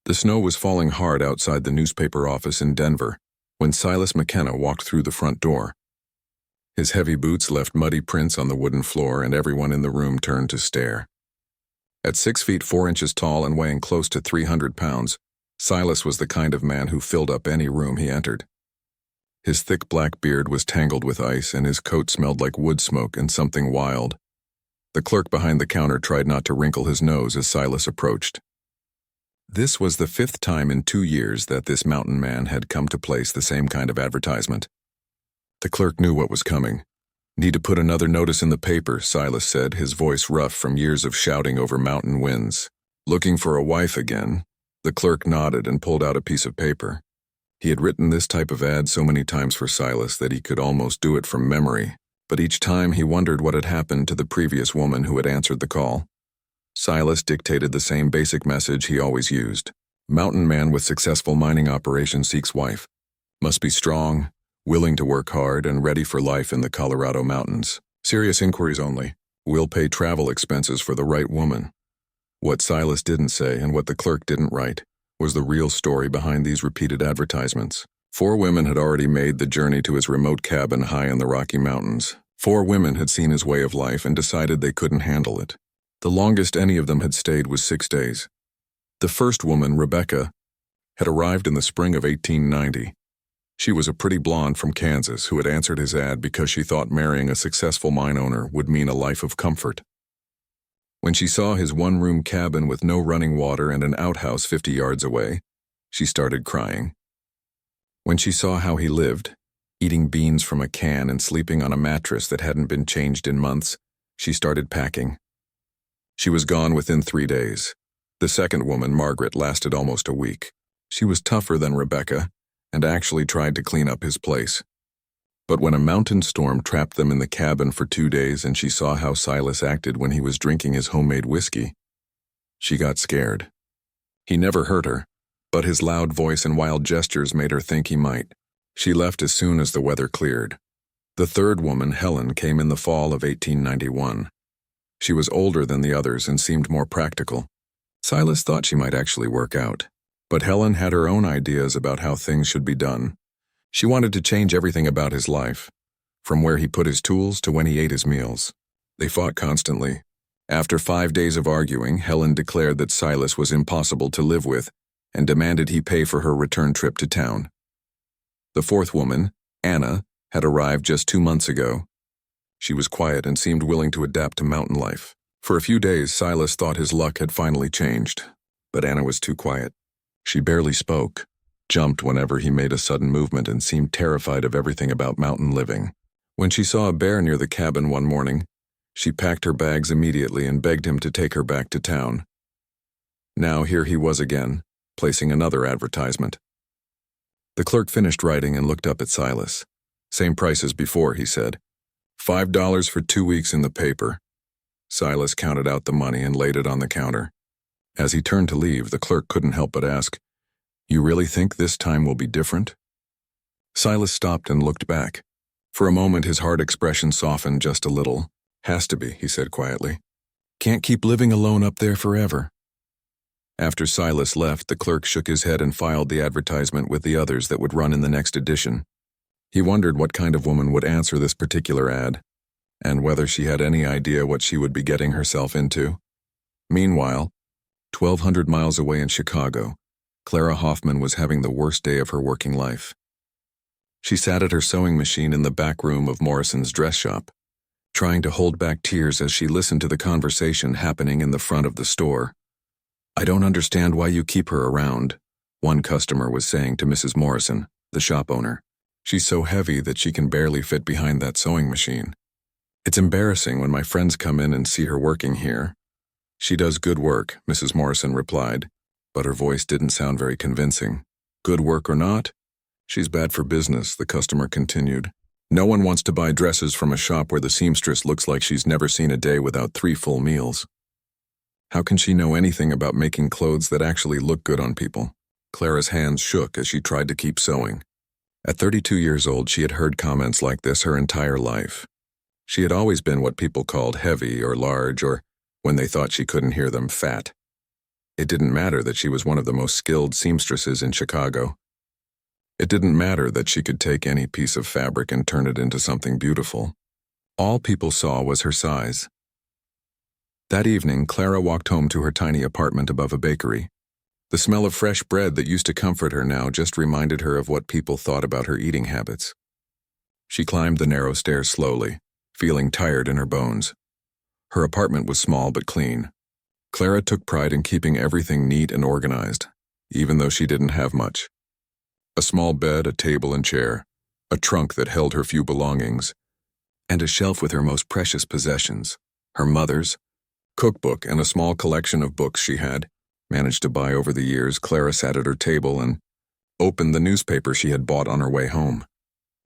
The snow was falling hard outside the newspaper office in Denver when Silas McKenna walked through the front door. His heavy boots left muddy prints on the wooden floor, and everyone in the room turned to stare. At 6 feet 4 inches tall and weighing close to 300 pounds, Silas was the kind of man who filled up any room he entered. His thick black beard was tangled with ice, and his coat smelled like wood smoke and something wild. The clerk behind the counter tried not to wrinkle his nose as Silas approached. This was the 5th time in 2 years that this mountain man had come to place the same kind of advertisement. The clerk knew what was coming. "Need to put another notice in the paper," Silas said, his voice rough from years of shouting over mountain winds. "Looking for a wife again?" The clerk nodded and pulled out a piece of paper. He had written this type of ad so many times for Silas that he could almost do it from memory, but each time he wondered what had happened to the previous woman who had answered the call. Silas dictated the same basic message he always used. "Mountain man with successful mining operation seeks wife. Must be strong, willing to work hard, and ready for life in the Colorado mountains. Serious inquiries only. Will pay travel expenses for the right woman." What Silas didn't say, and what the clerk didn't write, was the real story behind these repeated advertisements. 4 women had already made the journey to his remote cabin high in the Rocky Mountains. 4 women had seen his way of life and decided they couldn't handle it. The longest any of them had stayed was 6 days. The first woman, Rebecca, had arrived in the spring of 1890. She was a pretty blonde from Kansas who had answered his ad because she thought marrying a successful mine owner would mean a life of comfort. When she saw his one-room cabin with no running water and an outhouse 50 yards away, she started crying. When she saw how he lived, eating beans from a can and sleeping on a mattress that hadn't been changed in months, she started packing. She was gone within 3 days. The second woman, Margaret, lasted almost a week. She was tougher than Rebecca and actually tried to clean up his place. But when a mountain storm trapped them in the cabin for 2 days and she saw how Silas acted when he was drinking his homemade whiskey, she got scared. He never hurt her, but his loud voice and wild gestures made her think he might. She left as soon as the weather cleared. The third woman, Helen, came in the fall of 1891. She was older than the others and seemed more practical. Silas thought she might actually work out, but Helen had her own ideas about how things should be done. She wanted to change everything about his life, from where he put his tools to when he ate his meals. They fought constantly. After 5 days of arguing, Helen declared that Silas was impossible to live with and demanded he pay for her return trip to town. The fourth woman, Anna, had arrived just 2 months ago. She was quiet and seemed willing to adapt to mountain life. For a few days, Silas thought his luck had finally changed, but Anna was too quiet. She barely spoke, jumped whenever he made a sudden movement, and seemed terrified of everything about mountain living. When she saw a bear near the cabin one morning, she packed her bags immediately and begged him to take her back to town. Now here he was again, placing another advertisement. The clerk finished writing and looked up at Silas. "Same price as before," he said. $5 for 2 weeks in the paper." Silas counted out the money and laid it on the counter. As he turned to leave, the clerk couldn't help but ask, "You really think this time will be different?" Silas stopped and looked back. For a moment, his hard expression softened just a little. "Has to be," he said quietly. "Can't keep living alone up there forever." After Silas left, the clerk shook his head and filed the advertisement with the others that would run in the next edition. He wondered what kind of woman would answer this particular ad, and whether she had any idea what she would be getting herself into. Meanwhile, 1,200 miles away in Chicago, Clara Hoffman was having the worst day of her working life. She sat at her sewing machine in the back room of Morrison's dress shop, trying to hold back tears as she listened to the conversation happening in the front of the store. "I don't understand why you keep her around," one customer was saying to Mrs. Morrison, the shop owner. "She's so heavy that she can barely fit behind that sewing machine. It's embarrassing when my friends come in and see her working here." "She does good work," Mrs. Morrison replied, but her voice didn't sound very convincing. "Good work or not, she's bad for business," the customer continued. "No one wants to buy dresses from a shop where the seamstress looks like she's never seen a day without 3 full meals. How can she know anything about making clothes that actually look good on people?" Clara's hands shook as she tried to keep sewing. At 32 years old, she had heard comments like this her entire life. She had always been what people called heavy or large, or, when they thought she couldn't hear them, fat. It didn't matter that she was one of the most skilled seamstresses in Chicago. It didn't matter that she could take any piece of fabric and turn it into something beautiful. All people saw was her size. That evening, Clara walked home to her tiny apartment above a bakery. The smell of fresh bread that used to comfort her now just reminded her of what people thought about her eating habits. She climbed the narrow stairs slowly, feeling tired in her bones. Her apartment was small but clean. Clara took pride in keeping everything neat and organized, even though she didn't have much. A small bed, a table and chair, a trunk that held her few belongings, and a shelf with her most precious possessions, her mother's cookbook and a small collection of books she had managed to buy over the years. Clara sat at her table and opened the newspaper she had bought on her way home.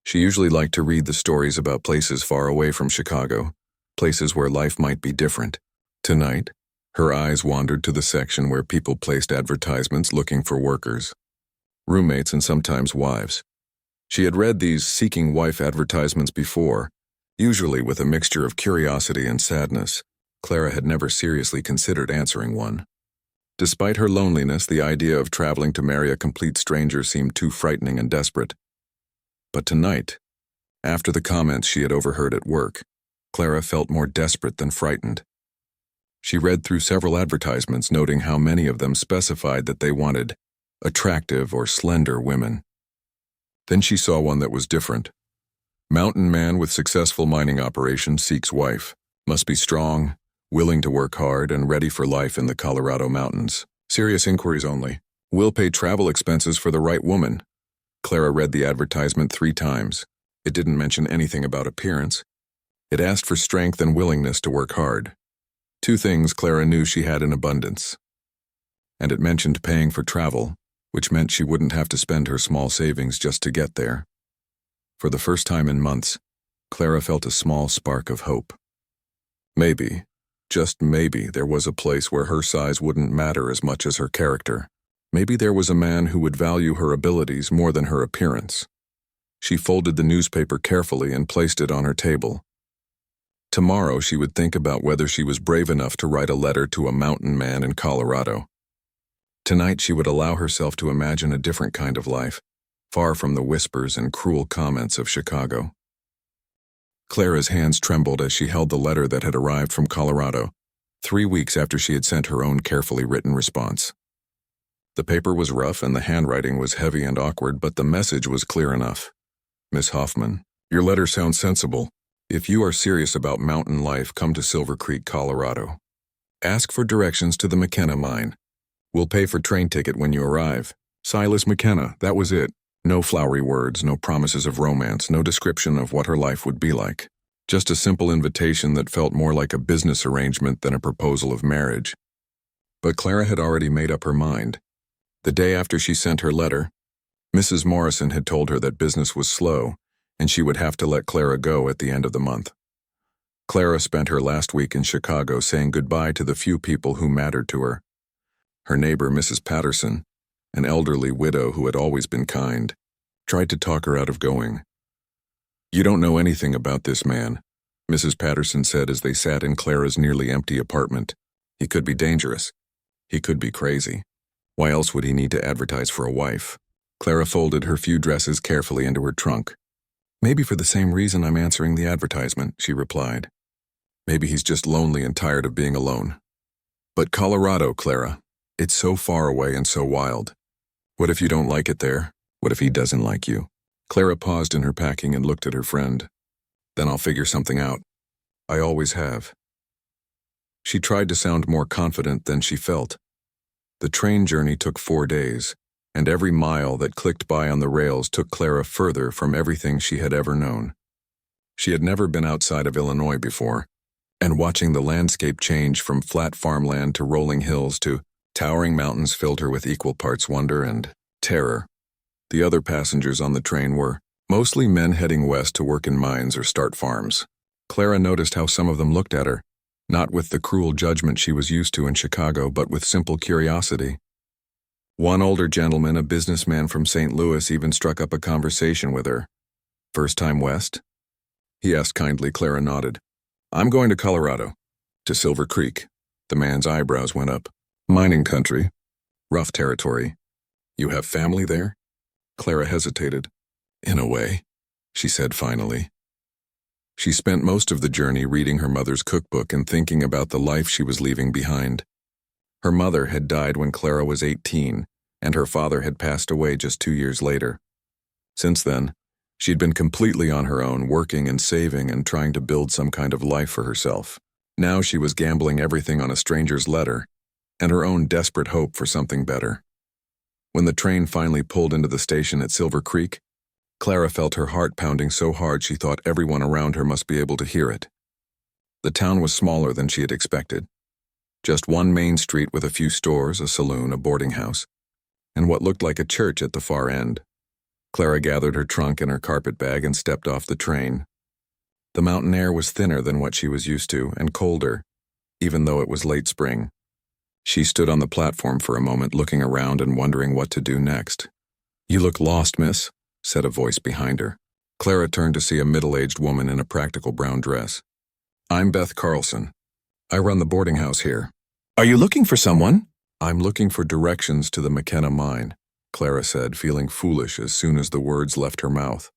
She usually liked to read the stories about places far away from Chicago, places where life might be different. Tonight, her eyes wandered to the section where people placed advertisements looking for workers, roommates and sometimes wives. She had read these seeking wife advertisements before, usually with a mixture of curiosity and sadness. Clara had never seriously considered answering one. Despite her loneliness, the idea of traveling to marry a complete stranger seemed too frightening and desperate. But tonight, after the comments she had overheard at work, Clara felt more desperate than frightened. She read through several advertisements, noting how many of them specified that they wanted attractive or slender women. Then she saw one that was different. Mountain man with successful mining operation seeks wife. Must be strong, willing to work hard, and ready for life in the Colorado mountains. Serious inquiries only. Will pay travel expenses for the right woman. Clara read the advertisement 3 times. It didn't mention anything about appearance. It asked for strength and willingness to work hard. 2 things Clara knew she had in abundance. And it mentioned paying for travel, which meant she wouldn't have to spend her small savings just to get there. For the first time in months, Clara felt a small spark of hope. Maybe, just maybe, there was a place where her size wouldn't matter as much as her character. Maybe there was a man who would value her abilities more than her appearance. She folded the newspaper carefully and placed it on her table. Tomorrow she would think about whether she was brave enough to write a letter to a mountain man in Colorado. Tonight she would allow herself to imagine a different kind of life, far from the whispers and cruel comments of Chicago. Clara's hands trembled as she held the letter that had arrived from Colorado, 3 weeks after she had sent her own carefully written response. The paper was rough and the handwriting was heavy and awkward, but the message was clear enough. Miss Hoffman, your letter sounds sensible. If you are serious about mountain life, come to Silver Creek, Colorado. Ask for directions to the McKenna mine. We'll pay for train ticket when you arrive. Silas McKenna, that was it. No flowery words, no promises of romance, no description of what her life would be like. Just a simple invitation that felt more like a business arrangement than a proposal of marriage. But Clara had already made up her mind. The day after she sent her letter, Mrs. Morrison had told her that business was slow, and she would have to let Clara go at the end of the month. Clara spent her last week in Chicago saying goodbye to the few people who mattered to her. Her neighbor, Mrs. Patterson, an elderly widow who had always been kind, tried to talk her out of going. You don't know anything about this man, Mrs. Patterson said as they sat in Clara's nearly empty apartment. He could be dangerous. He could be crazy. Why else would he need to advertise for a wife? Clara folded her few dresses carefully into her trunk. Maybe for the same reason I'm answering the advertisement, she replied. Maybe he's just lonely and tired of being alone. But Colorado, Clara, it's so far away and so wild. What if you don't like it there? What if he doesn't like you? Clara paused in her packing and looked at her friend. Then I'll figure something out. I always have. She tried to sound more confident than she felt. The train journey took 4 days, and every mile that clicked by on the rails took Clara further from everything she had ever known. She had never been outside of Illinois before, and watching the landscape change from flat farmland to rolling hills to towering mountains filled her with equal parts wonder and terror. The other passengers on the train were mostly men heading west to work in mines or start farms. Clara noticed how some of them looked at her, not with the cruel judgment she was used to in Chicago, but with simple curiosity. One older gentleman, a businessman from St. Louis, even struck up a conversation with her. First time west? He asked kindly. Clara nodded. I'm going to Colorado. To Silver Creek. The man's eyebrows went up. Mining country. Rough territory. You have family there? Clara hesitated. In a way, she said finally. She spent most of the journey reading her mother's cookbook and thinking about the life she was leaving behind. Her mother had died when Clara was 18, and her father had passed away just 2 years later. Since then, she'd been completely on her own, working and saving and trying to build some kind of life for herself. Now she was gambling everything on a stranger's letter and her own desperate hope for something better. When the train finally pulled into the station at Silver Creek, Clara felt her heart pounding so hard she thought everyone around her must be able to hear it. The town was smaller than she had expected. Just one main street with a few stores, a saloon, a boarding house, and what looked like a church at the far end. Clara gathered her trunk and her carpet bag and stepped off the train. The mountain air was thinner than what she was used to and colder, even though it was late spring. She stood on the platform for a moment, looking around and wondering what to do next. "You look lost, miss," said a voice behind her. Clara turned to see a middle-aged woman in a practical brown dress. "I'm Beth Carlson. I run the boarding house here." "Are you looking for someone?" "I'm looking for directions to the McKenna mine," Clara said, feeling foolish as soon as the words left her mouth.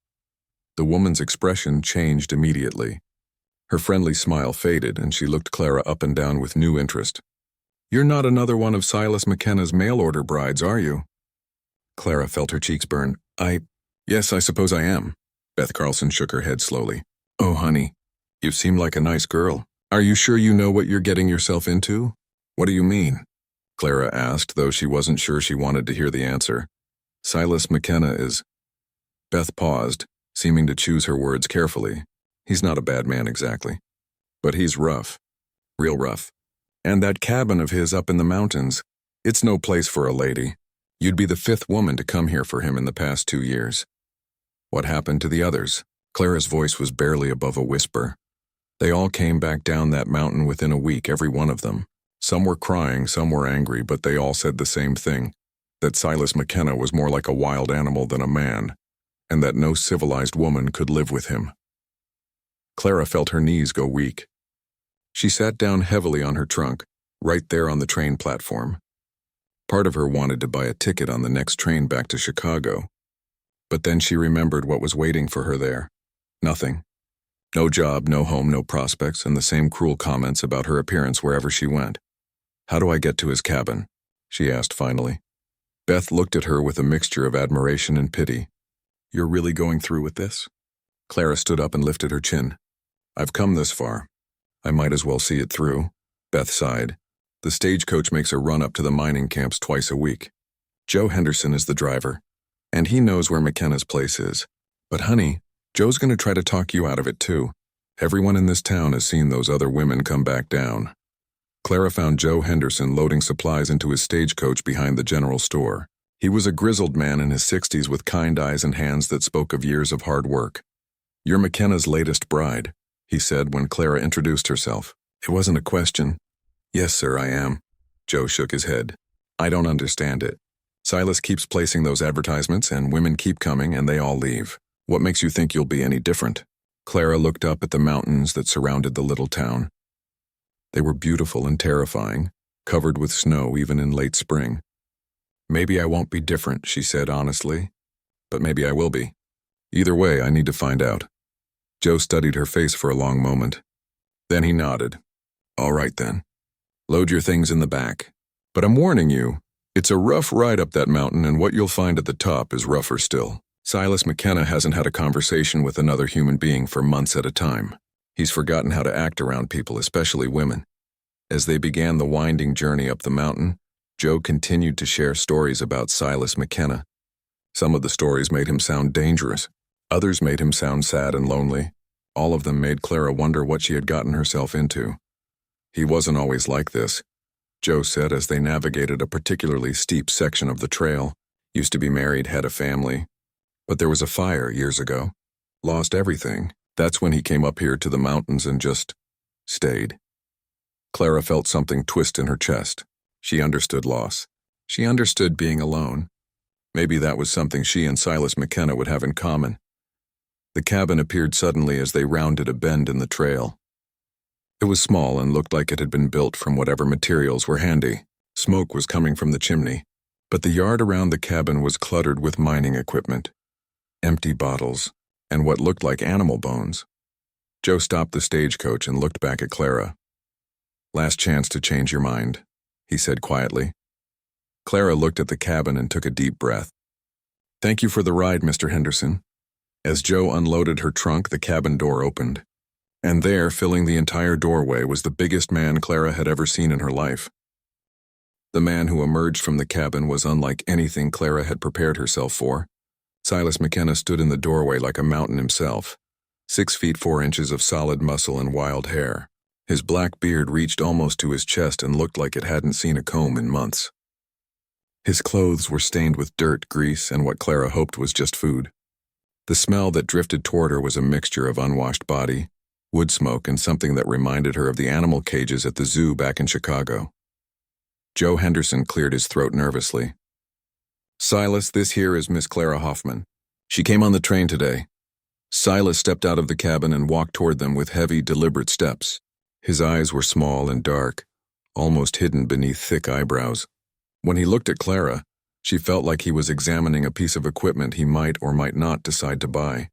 The woman's expression changed immediately. Her friendly smile faded, and she looked Clara up and down with new interest. "You're not another one of Silas McKenna's mail-order brides, are you?" Clara felt her cheeks burn. Yes, I suppose I am." Beth Carlson shook her head slowly. "Oh, honey, you seem like a nice girl. Are you sure you know what you're getting yourself into?" "What do you mean?" Clara asked, though she wasn't sure she wanted to hear the answer. "Silas McKenna is—" Beth paused, seeming to choose her words carefully. "He's not a bad man exactly. But he's rough. Real rough. And that cabin of his up in the mountains, it's no place for a lady. You'd be the 5th woman to come here for him in the past 2 years. What happened to the others?" Clara's voice was barely above a whisper. "They all came back down that mountain within a week, every one of them. Some were crying, some were angry, but they all said the same thing, that Silas McKenna was more like a wild animal than a man, and that no civilized woman could live with him." Clara felt her knees go weak. She sat down heavily on her trunk, right there on the train platform. Part of her wanted to buy a ticket on the next train back to Chicago. But then she remembered what was waiting for her there. Nothing. No job, no home, no prospects, and the same cruel comments about her appearance wherever she went. "How do I get to his cabin?" she asked finally. Beth looked at her with a mixture of admiration and pity. "You're really going through with this?" Clara stood up and lifted her chin. "I've come this far. I might as well see it through." Beth sighed. "The stagecoach makes a run up to the mining camps twice a week. Joe Henderson is the driver, and he knows where McKenna's place is. But honey, Joe's going to try to talk you out of it too. Everyone in this town has seen those other women come back down." Clara found Joe Henderson loading supplies into his stagecoach behind the general store. He was a grizzled man in his 60s with kind eyes and hands that spoke of years of hard work. "You're McKenna's latest bride," he said when Clara introduced herself. It wasn't a question. "Yes, sir, I am." Joe shook his head. "I don't understand it. Silas keeps placing those advertisements and women keep coming and they all leave. What makes you think you'll be any different?" Clara looked up at the mountains that surrounded the little town. They were beautiful and terrifying, covered with snow even in late spring. "Maybe I won't be different," she said honestly. "But maybe I will be. Either way, I need to find out." Joe studied her face for a long moment. Then he nodded. "All right then. Load your things in the back. But I'm warning you, it's a rough ride up that mountain, and what you'll find at the top is rougher still. Silas McKenna hasn't had a conversation with another human being for months at a time. He's forgotten how to act around people, especially women." As they began the winding journey up the mountain, Joe continued to share stories about Silas McKenna. Some of the stories made him sound dangerous. Others made him sound sad and lonely. All of them made Clara wonder what she had gotten herself into. "He wasn't always like this," Joe said as they navigated a particularly steep section of the trail. "Used to be married, had a family. But there was a fire years ago. Lost everything. That's when he came up here to the mountains and just stayed." Clara felt something twist in her chest. She understood loss. She understood being alone. Maybe that was something she and Silas McKenna would have in common. The cabin appeared suddenly as they rounded a bend in the trail. It was small and looked like it had been built from whatever materials were handy. Smoke was coming from the chimney, but the yard around the cabin was cluttered with mining equipment, empty bottles, and what looked like animal bones. Joe stopped the stagecoach and looked back at Clara. "Last chance to change your mind," he said quietly. Clara looked at the cabin and took a deep breath. "Thank you for the ride, Mr. Henderson." As Joe unloaded her trunk, the cabin door opened. And there, filling the entire doorway, was the biggest man Clara had ever seen in her life. The man who emerged from the cabin was unlike anything Clara had prepared herself for. Silas McKenna stood in the doorway like a mountain himself, 6 feet 4 inches of solid muscle and wild hair. His black beard reached almost to his chest and looked like it hadn't seen a comb in months. His clothes were stained with dirt, grease, and what Clara hoped was just food. The smell that drifted toward her was a mixture of unwashed body, wood smoke, and something that reminded her of the animal cages at the zoo back in Chicago. Joe Henderson cleared his throat nervously. "Silas, this here is Miss Clara Hoffman. She came on the train today." Silas stepped out of the cabin and walked toward them with heavy, deliberate steps. His eyes were small and dark, almost hidden beneath thick eyebrows. When he looked at Clara, she felt like he was examining a piece of equipment he might or might not decide to buy.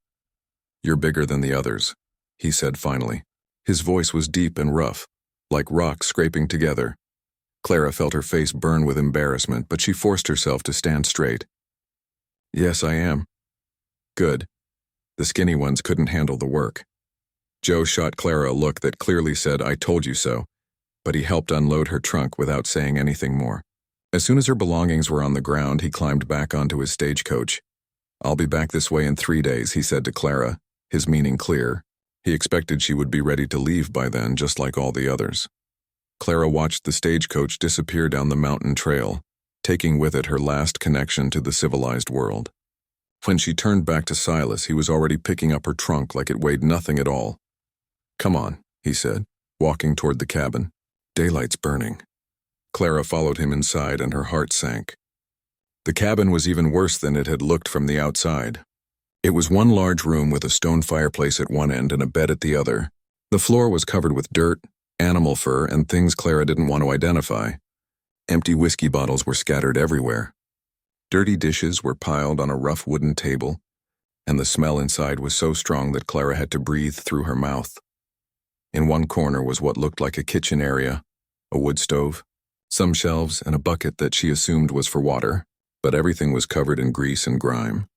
"You're bigger than the others," he said finally. His voice was deep and rough, like rocks scraping together. Clara felt her face burn with embarrassment, but she forced herself to stand straight. "Yes, I am." "Good." The skinny ones couldn't handle the work. Joe shot Clara a look that clearly said, "I told you so," but he helped unload her trunk without saying anything more. As soon as her belongings were on the ground, he climbed back onto his stagecoach. "I'll be back this way in 3 days," he said to Clara, his meaning clear. He expected she would be ready to leave by then, just like all the others. Clara watched the stagecoach disappear down the mountain trail, taking with it her last connection to the civilized world. When she turned back to Silas, he was already picking up her trunk like it weighed nothing at all. "Come on," he said, walking toward the cabin. "Daylight's burning." Clara followed him inside and her heart sank. The cabin was even worse than it had looked from the outside. It was one large room with a stone fireplace at one end and a bed at the other. The floor was covered with dirt, animal fur, and things Clara didn't want to identify. Empty whiskey bottles were scattered everywhere. Dirty dishes were piled on a rough wooden table, and the smell inside was so strong that Clara had to breathe through her mouth. In one corner was what looked like a kitchen area, a wood stove, some shelves, and a bucket that she assumed was for water, but everything was covered in grease and grime.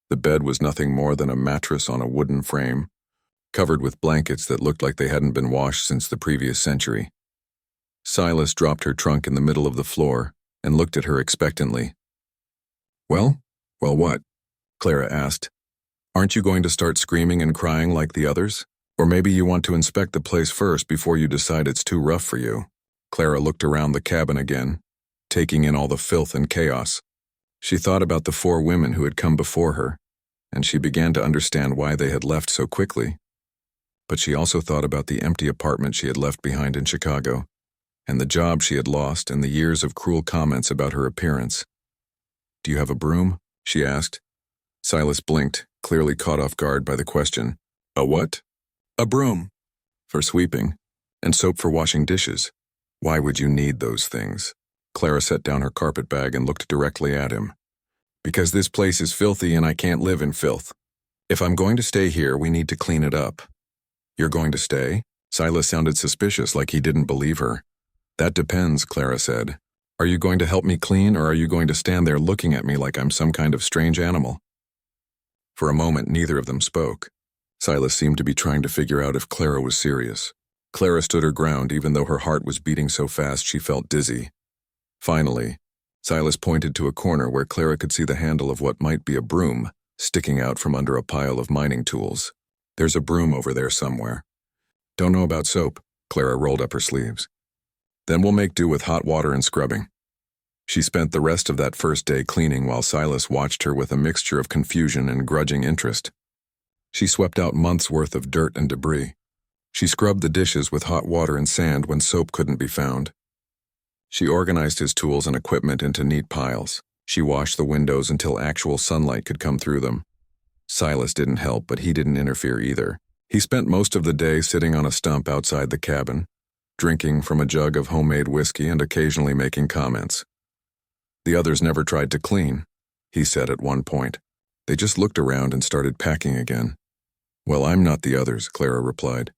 The bed was nothing more than a mattress on a wooden frame, covered with blankets that looked like they hadn't been washed since the previous century. Silas dropped her trunk in the middle of the floor and looked at her expectantly. Well, what?" Clara asked. "Aren't you going to start screaming and crying like the others? Or maybe you want to inspect the place first before you decide it's too rough for you?" Clara looked around the cabin again, taking in all the filth and chaos. She thought about the 4 women who had come before her, and she began to understand why they had left so quickly. But she also thought about the empty apartment she had left behind in Chicago, and the job she had lost, and the years of cruel comments about her appearance. "Do you have a broom?" she asked. Silas blinked, clearly caught off guard by the question. "A what?" "A broom. For sweeping, and soap for washing dishes." "Why would you need those things?" Clara set down her carpet bag and looked directly at him. "Because this place is filthy and I can't live in filth. If I'm going to stay here, we need to clean it up." "You're going to stay?" Silas sounded suspicious, like he didn't believe her. "That depends," Clara said. "Are you going to help me clean, or are you going to stand there looking at me like I'm some kind of strange animal?" For a moment, neither of them spoke. Silas seemed to be trying to figure out if Clara was serious. Clara stood her ground even though her heart was beating so fast she felt dizzy. Finally, Silas pointed to a corner where Clara could see the handle of what might be a broom sticking out from under a pile of mining tools. "There's a broom over there somewhere." "Don't know about soap." Clara rolled up her sleeves. "Then we'll make do with hot water and scrubbing." She spent the rest of that first day cleaning while Silas watched her with a mixture of confusion and grudging interest. She swept out months' worth of dirt and debris. She scrubbed the dishes with hot water and sand when soap couldn't be found. She organized his tools and equipment into neat piles. She washed the windows until actual sunlight could come through them. Silas didn't help, but he didn't interfere either. He spent most of the day sitting on a stump outside the cabin, drinking from a jug of homemade whiskey and occasionally making comments. The others never tried to clean, he said at one point. They just looked around and started packing again. Well, I'm not the others, Clara replied,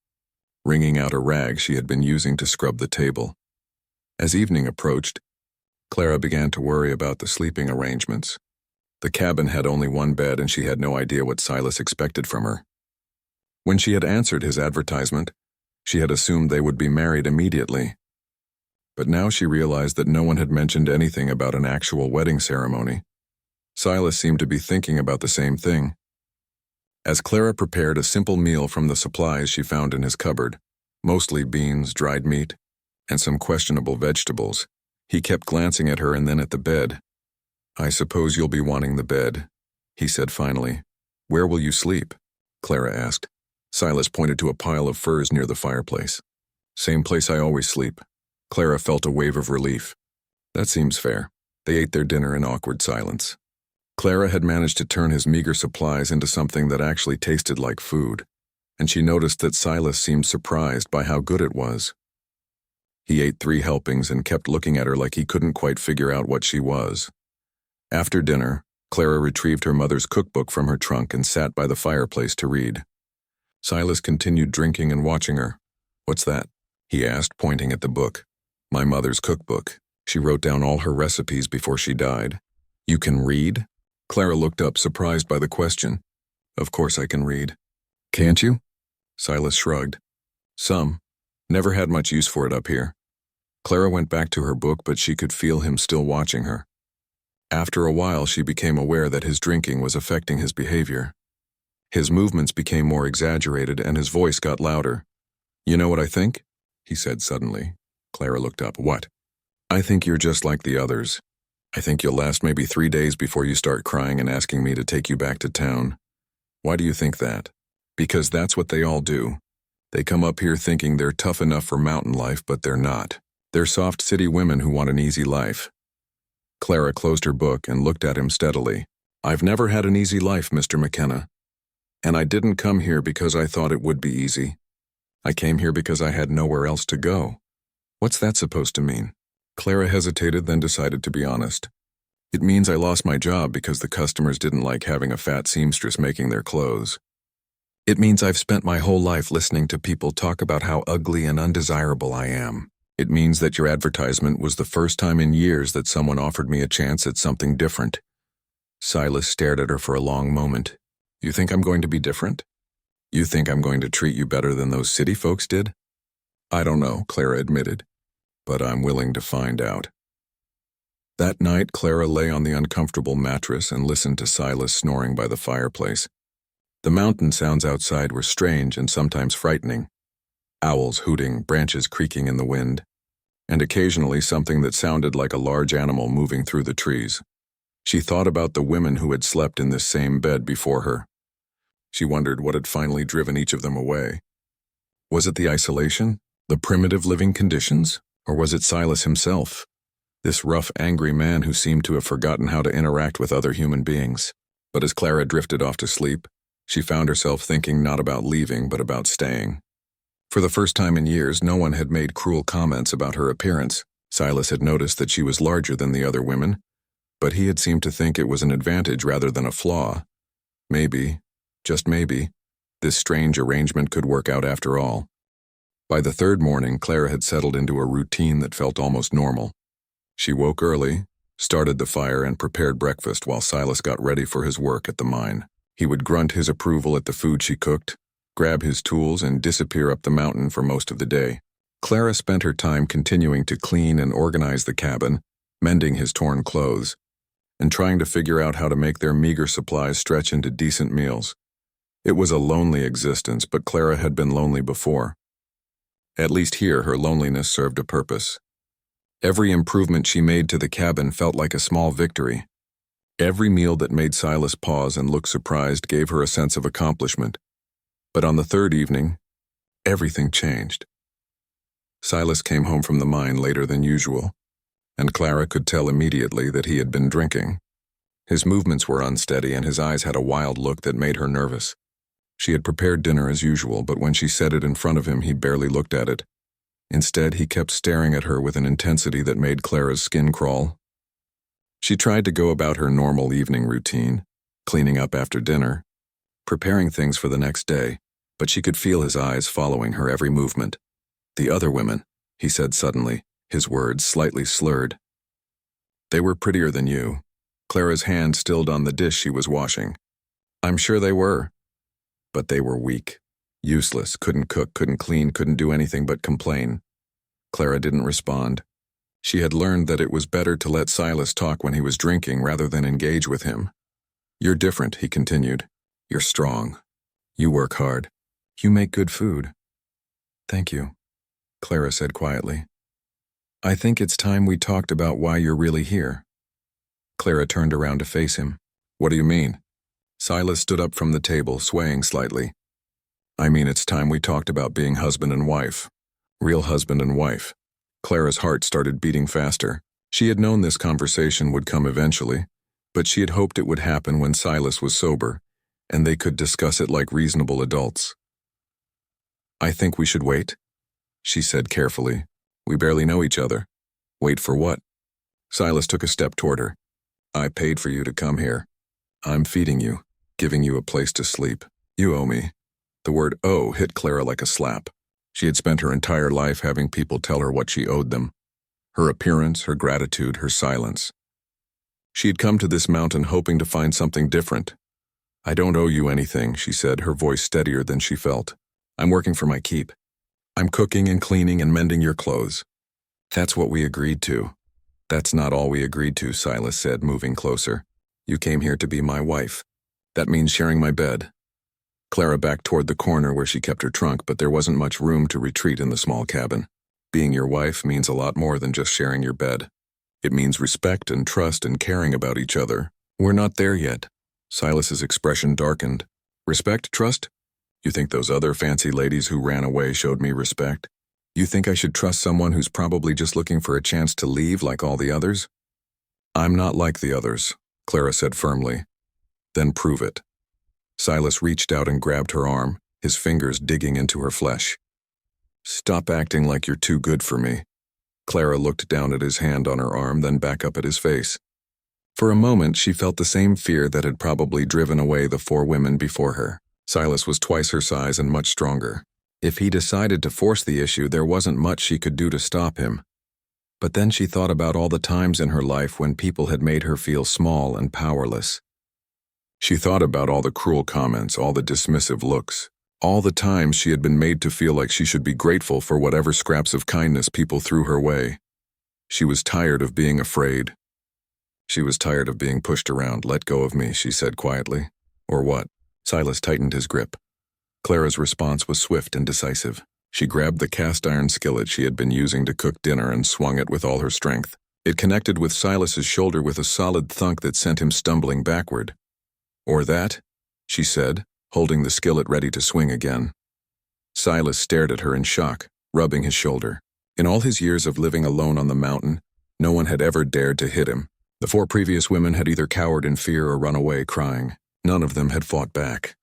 wringing out a rag she had been using to scrub the table. As evening approached, Clara began to worry about the sleeping arrangements. The cabin had only one bed and she had no idea what Silas expected from her. When she had answered his advertisement, she had assumed they would be married immediately. But now she realized that no one had mentioned anything about an actual wedding ceremony. Silas seemed to be thinking about the same thing. As Clara prepared a simple meal from the supplies she found in his cupboard, mostly beans, dried meat, and some questionable vegetables, he kept glancing at her and then at the bed. I suppose you'll be wanting the bed, he said finally. Where will you sleep? Clara asked. Silas pointed to a pile of furs near the fireplace. Same place I always sleep. Clara felt a wave of relief. That seems fair. They ate their dinner in awkward silence. Clara had managed to turn his meager supplies into something that actually tasted like food, and she noticed that Silas seemed surprised by how good it was. He ate 3 helpings and kept looking at her like he couldn't quite figure out what she was. After dinner, Clara retrieved her mother's cookbook from her trunk and sat by the fireplace to read. Silas continued drinking and watching her. What's that? He asked, pointing at the book. My mother's cookbook. She wrote down all her recipes before she died. You can read? Clara looked up, surprised by the question. Of course I can read. Can't you? Silas shrugged. Some. Never had much use for it up here. Clara went back to her book, but she could feel him still watching her. After a while, she became aware that his drinking was affecting his behavior. His movements became more exaggerated and his voice got louder. You know what I think? He said suddenly. Clara looked up. What? I think you're just like the others. I think you'll last maybe 3 days before you start crying and asking me to take you back to town. Why do you think that? Because that's what they all do. They come up here thinking they're tough enough for mountain life, but they're not. They're soft city women who want an easy life. Clara closed her book and looked at him steadily. I've never had an easy life, Mr. McKenna. And I didn't come here because I thought it would be easy. I came here because I had nowhere else to go. What's that supposed to mean? Clara hesitated, then decided to be honest. It means I lost my job because the customers didn't like having a fat seamstress making their clothes. It means I've spent my whole life listening to people talk about how ugly and undesirable I am. It means that your advertisement was the first time in years that someone offered me a chance at something different. Silas stared at her for a long moment. You think I'm going to be different? You think I'm going to treat you better than those city folks did? I don't know, Clara admitted, but I'm willing to find out. That night, Clara lay on the uncomfortable mattress and listened to Silas snoring by the fireplace. The mountain sounds outside were strange and sometimes frightening. Owls hooting, branches creaking in the wind, and occasionally something that sounded like a large animal moving through the trees. She thought about the women who had slept in this same bed before her. She wondered what had finally driven each of them away. Was it the isolation, the primitive living conditions, or was it Silas himself? This rough, angry man who seemed to have forgotten how to interact with other human beings. But as Clara drifted off to sleep, she found herself thinking not about leaving, but about staying. For the first time in years, no one had made cruel comments about her appearance. Silas had noticed that she was larger than the other women, but he had seemed to think it was an advantage rather than a flaw. Maybe, just maybe, this strange arrangement could work out after all. By the 3rd morning, Clara had settled into a routine that felt almost normal. She woke early, started the fire, and prepared breakfast while Silas got ready for his work at the mine. He would grunt his approval at the food she cooked, grab his tools, and disappear up the mountain for most of the day. Clara spent her time continuing to clean and organize the cabin, mending his torn clothes, and trying to figure out how to make their meager supplies stretch into decent meals. It was a lonely existence, but Clara had been lonely before. At least here, her loneliness served a purpose. Every improvement she made to the cabin felt like a small victory. Every meal that made Silas pause and look surprised gave her a sense of accomplishment. But on the 3rd evening, everything changed. Silas came home from the mine later than usual, and Clara could tell immediately that he had been drinking. His movements were unsteady and his eyes had a wild look that made her nervous. She had prepared dinner as usual, but when she set it in front of him, he barely looked at it. Instead, he kept staring at her with an intensity that made Clara's skin crawl. She tried to go about her normal evening routine, cleaning up after dinner, preparing things for the next day, but she could feel his eyes following her every movement. "The other women," he said suddenly, his words slightly slurred. "They were prettier than you." Clara's hand stilled on the dish she was washing. "I'm sure they were. But they were weak. Useless, couldn't cook, couldn't clean, couldn't do anything but complain." Clara didn't respond. She had learned that it was better to let Silas talk when he was drinking rather than engage with him. "You're different," he continued. "You're strong. You work hard. You make good food." "Thank you," Clara said quietly. "I think it's time we talked about why you're really here." Clara turned around to face him. "What do you mean?" Silas stood up from the table, swaying slightly. "I mean, it's time we talked about being husband and wife. Real husband and wife." Clara's heart started beating faster. She had known this conversation would come eventually, but she had hoped it would happen when Silas was sober, and they could discuss it like reasonable adults. "I think we should wait," she said carefully. "We barely know each other." "Wait for what?" Silas took a step toward her. "I paid for you to come here. I'm feeding you, giving you a place to sleep. You owe me." The word owe hit Clara like a slap. She had spent her entire life having people tell her what she owed them. Her appearance, her gratitude, her silence. She had come to this mountain hoping to find something different. "I don't owe you anything," she said, her voice steadier than she felt. "I'm working for my keep. I'm cooking and cleaning and mending your clothes." "That's what we agreed to." "That's not all we agreed to," Silas said, moving closer. "You came here to be my wife. That means sharing my bed." Clara backed toward the corner where she kept her trunk, but there wasn't much room to retreat in the small cabin. Being your wife means a lot more than just sharing your bed. It means respect and trust and caring about each other. "We're not there yet." Silas's expression darkened. "Respect, trust? You think those other fancy ladies who ran away showed me respect? You think I should trust someone who's probably just looking for a chance to leave like all the others?" "I'm not like the others," Clara said firmly. "Then prove it." Silas reached out and grabbed her arm, his fingers digging into her flesh. "Stop acting like you're too good for me." Clara looked down at his hand on her arm, then back up at his face. For a moment, she felt the same fear that had probably driven away the 4 women before her. Silas was twice her size and much stronger. If he decided to force the issue, there wasn't much she could do to stop him. But then she thought about all the times in her life when people had made her feel small and powerless. She thought about all the cruel comments, all the dismissive looks, all the times she had been made to feel like she should be grateful for whatever scraps of kindness people threw her way. She was tired of being afraid. She was tired of being pushed around. "Let go of me," she said quietly. "Or what?" Silas tightened his grip. Clara's response was swift and decisive. She grabbed the cast-iron skillet she had been using to cook dinner and swung it with all her strength. It connected with Silas's shoulder with a solid thunk that sent him stumbling backward. "Or that?" she said, holding the skillet ready to swing again. Silas stared at her in shock, rubbing his shoulder. In all his years of living alone on the mountain, no one had ever dared to hit him. The 4 previous women had either cowered in fear or run away crying. None of them had fought back.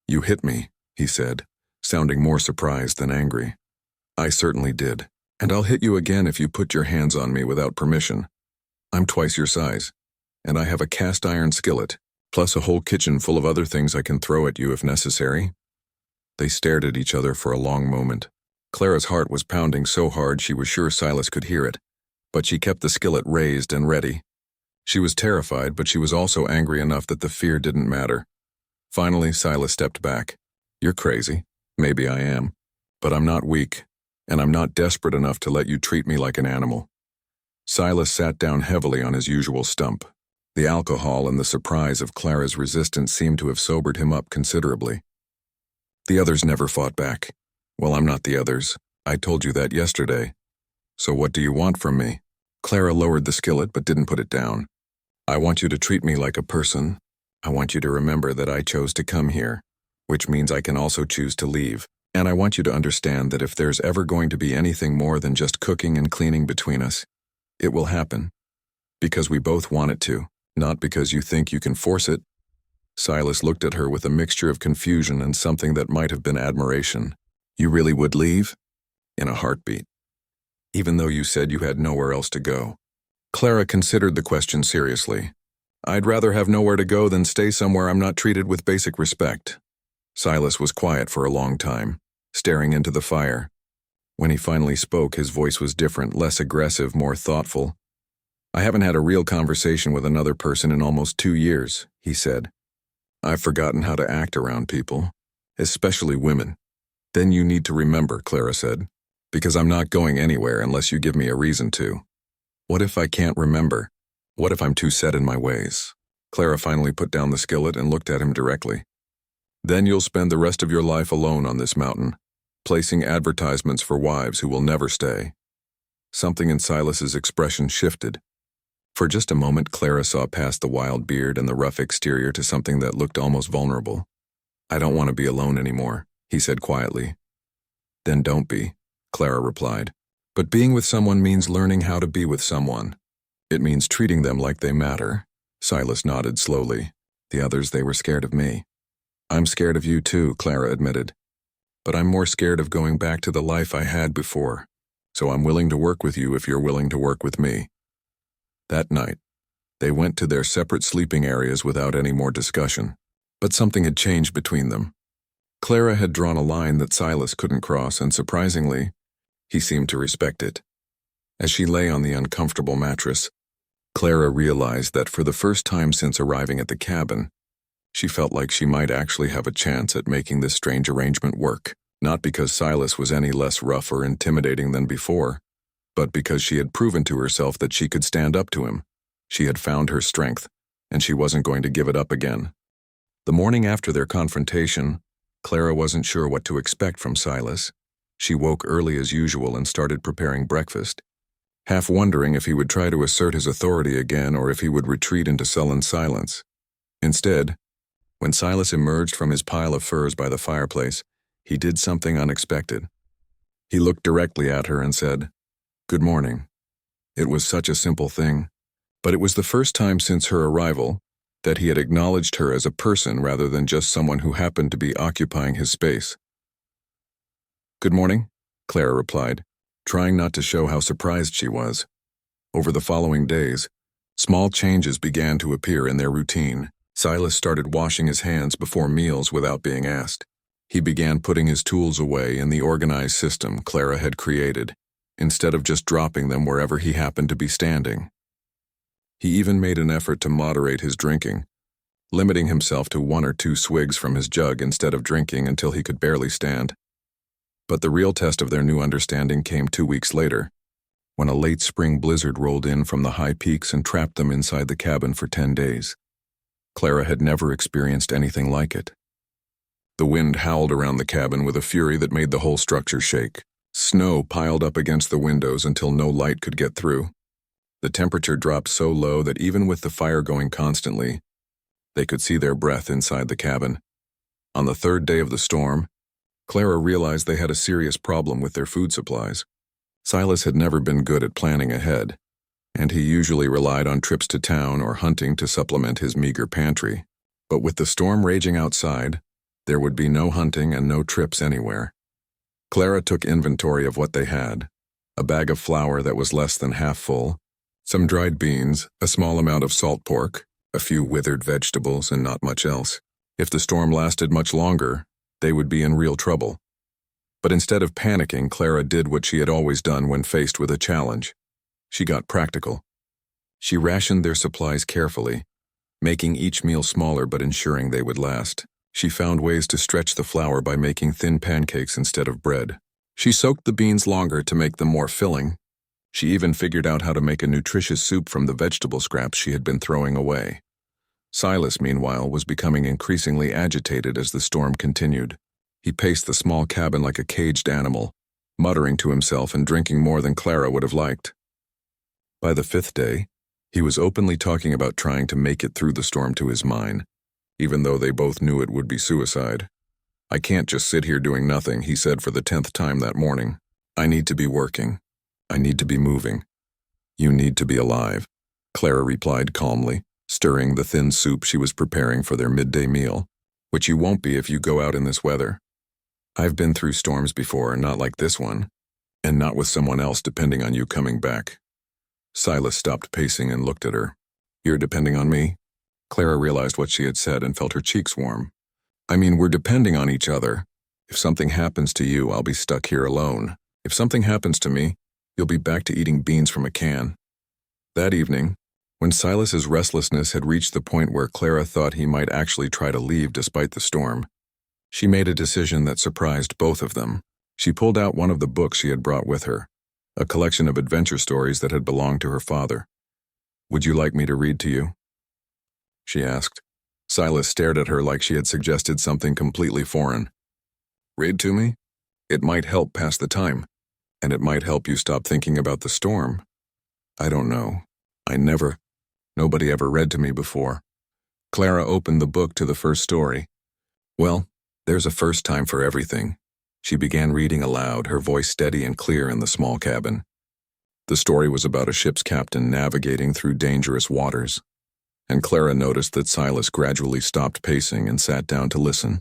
"You hit me," he said, sounding more surprised than angry. "I certainly did. And I'll hit you again if you put your hands on me without permission. I'm twice your size, and I have a cast-iron skillet, plus a whole kitchen full of other things I can throw at you if necessary." They stared at each other for a long moment. Clara's heart was pounding so hard she was sure Silas could hear it, but she kept the skillet raised and ready. She was terrified, but she was also angry enough that the fear didn't matter. Finally, Silas stepped back. "You're crazy. Maybe I am. But I'm not weak, and I'm not desperate enough to let you treat me like an animal." Silas sat down heavily on his usual stump. The alcohol and the surprise of Clara's resistance seemed to have sobered him up considerably. "The others never fought back." "Well, I'm not the others. I told you that yesterday. So what do you want from me?" Clara lowered the skillet but didn't put it down. "I want you to treat me like a person. I want you to remember that I chose to come here, which means I can also choose to leave. And I want you to understand that if there's ever going to be anything more than just cooking and cleaning between us, it will happen. Because we both want it to, not because you think you can force it." Silas looked at her with a mixture of confusion and something that might have been admiration. "You really would leave?" "In a heartbeat." even though you said you had nowhere else to go. Clara considered the question seriously. I'd rather have nowhere to go than stay somewhere I'm not treated with basic respect. Silas was quiet for a long time, staring into the fire. When he finally spoke, his voice was different, less aggressive, more thoughtful. I haven't had a real conversation with another person in almost 2 years, he said. I've forgotten how to act around people, especially women. Then you need to remember, Clara said, because I'm not going anywhere unless you give me a reason to. What if I can't remember? What if I'm too set in my ways? Clara finally put down the skillet and looked at him directly. Then you'll spend the rest of your life alone on this mountain, placing advertisements for wives who will never stay. Something in Silas's expression shifted. For just a moment, Clara saw past the wild beard and the rough exterior to something that looked almost vulnerable. I don't want to be alone anymore, he said quietly. Then don't be, Clara replied. But being with someone means learning how to be with someone. It means treating them like they matter. Silas nodded slowly. The others, they were scared of me. I'm scared of you too, Clara admitted. But I'm more scared of going back to the life I had before. So I'm willing to work with you if you're willing to work with me. That night, they went to their separate sleeping areas without any more discussion. But something had changed between them. Clara had drawn a line that Silas couldn't cross, and surprisingly, he seemed to respect it. As she lay on the uncomfortable mattress, Clara realized that for the first time since arriving at the cabin, she felt like she might actually have a chance at making this strange arrangement work, not because Silas was any less rough or intimidating than before, but because she had proven to herself that she could stand up to him. She had found her strength, and she wasn't going to give it up again. The morning after their confrontation, Clara wasn't sure what to expect from Silas. She woke early as usual and started preparing breakfast, half wondering if he would try to assert his authority again or if he would retreat into sullen silence. Instead, when Silas emerged from his pile of furs by the fireplace, he did something unexpected. He looked directly at her and said, "Good morning." It was such a simple thing, but it was the first time since her arrival that he had acknowledged her as a person rather than just someone who happened to be occupying his space. "Good morning," Clara replied, trying not to show how surprised she was. Over the following days, small changes began to appear in their routine. Silas started washing his hands before meals without being asked. He began putting his tools away in the organized system Clara had created, instead of just dropping them wherever he happened to be standing. He even made an effort to moderate his drinking, limiting himself to 1 or 2 swigs from his jug instead of drinking until he could barely stand. But the real test of their new understanding came 2 weeks later, when a late spring blizzard rolled in from the high peaks and trapped them inside the cabin for 10 days. Clara had never experienced anything like it. The wind howled around the cabin with a fury that made the whole structure shake. Snow piled up against the windows until no light could get through. The temperature dropped so low that even with the fire going constantly, they could see their breath inside the cabin. On the 3rd day of the storm, Clara realized they had a serious problem with their food supplies. Silas had never been good at planning ahead, and he usually relied on trips to town or hunting to supplement his meager pantry. But with the storm raging outside, there would be no hunting and no trips anywhere. Clara took inventory of what they had: a bag of flour that was less than half full, some dried beans, a small amount of salt pork, a few withered vegetables, and not much else. If the storm lasted much longer, they would be in real trouble. But instead of panicking, Clara did what she had always done when faced with a challenge. She got practical. She rationed their supplies carefully, making each meal smaller but ensuring they would last. She found ways to stretch the flour by making thin pancakes instead of bread. She soaked the beans longer to make them more filling. She even figured out how to make a nutritious soup from the vegetable scraps she had been throwing away. Silas, meanwhile, was becoming increasingly agitated as the storm continued. He paced the small cabin like a caged animal, muttering to himself and drinking more than Clara would have liked. By the 5th day, he was openly talking about trying to make it through the storm to his mine, even though they both knew it would be suicide. "I can't just sit here doing nothing," he said for the 10th time that morning. "I need to be working. I need to be moving." "You need to be alive," Clara replied calmly, stirring the thin soup she was preparing for their midday meal, "which you won't be if you go out in this weather. I've been through storms before, not like this one. And not with someone else depending on you coming back. Silas stopped pacing and looked at her. You're depending on me? Clara realized what she had said and felt her cheeks warm. I mean, we're depending on each other. If something happens to you, I'll be stuck here alone. If something happens to me, you'll be back to eating beans from a can. That evening, when Silas's restlessness had reached the point where Clara thought he might actually try to leave despite the storm, she made a decision that surprised both of them. She pulled out one of the books she had brought with her, a collection of adventure stories that had belonged to her father. Would you like me to read to you? She asked. Silas stared at her like she had suggested something completely foreign. Read to me? It might help pass the time, and it might help you stop thinking about the storm. I don't know. Nobody ever read to me before. Clara opened the book to the first story. Well, there's a first time for everything. She began reading aloud, her voice steady and clear in the small cabin. The story was about a ship's captain navigating through dangerous waters, and Clara noticed that Silas gradually stopped pacing and sat down to listen.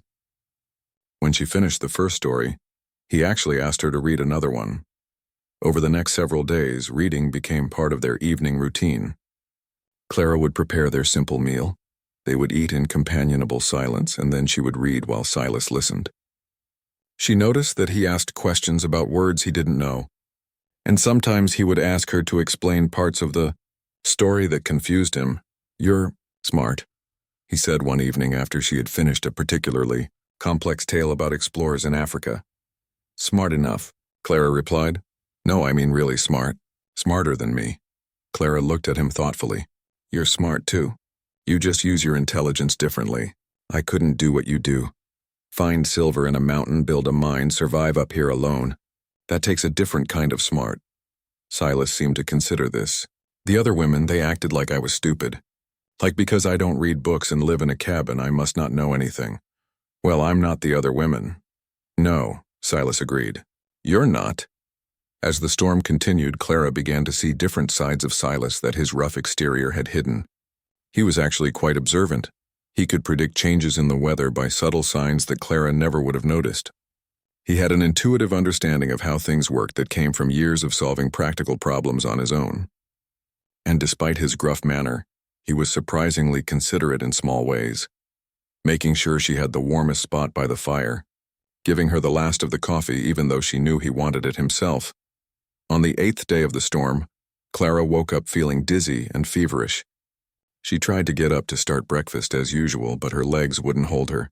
When she finished the first story, he actually asked her to read another one. Over the next several days, reading became part of their evening routine. Clara would prepare their simple meal. They would eat in companionable silence, and then she would read while Silas listened. She noticed that he asked questions about words he didn't know, and sometimes he would ask her to explain parts of the story that confused him. You're smart, he said one evening after she had finished a particularly complex tale about explorers in Africa. Smart enough, Clara replied. No, I mean really smart. Smarter than me. Clara looked at him thoughtfully. You're smart too. You just use your intelligence differently. I couldn't do what you do. Find silver in a mountain, build a mine, survive up here alone. That takes a different kind of smart. Silas seemed to consider this. The other women, they acted like I was stupid. Like because I don't read books and live in a cabin, I must not know anything. Well, I'm not the other women. No, Silas agreed. You're not. As the storm continued, Clara began to see different sides of Silas that his rough exterior had hidden. He was actually quite observant. He could predict changes in the weather by subtle signs that Clara never would have noticed. He had an intuitive understanding of how things worked that came from years of solving practical problems on his own. And despite his gruff manner, he was surprisingly considerate in small ways, making sure she had the warmest spot by the fire, giving her the last of the coffee even though she knew he wanted it himself. On the 8th day of the storm, Clara woke up feeling dizzy and feverish. She tried to get up to start breakfast as usual, but her legs wouldn't hold her.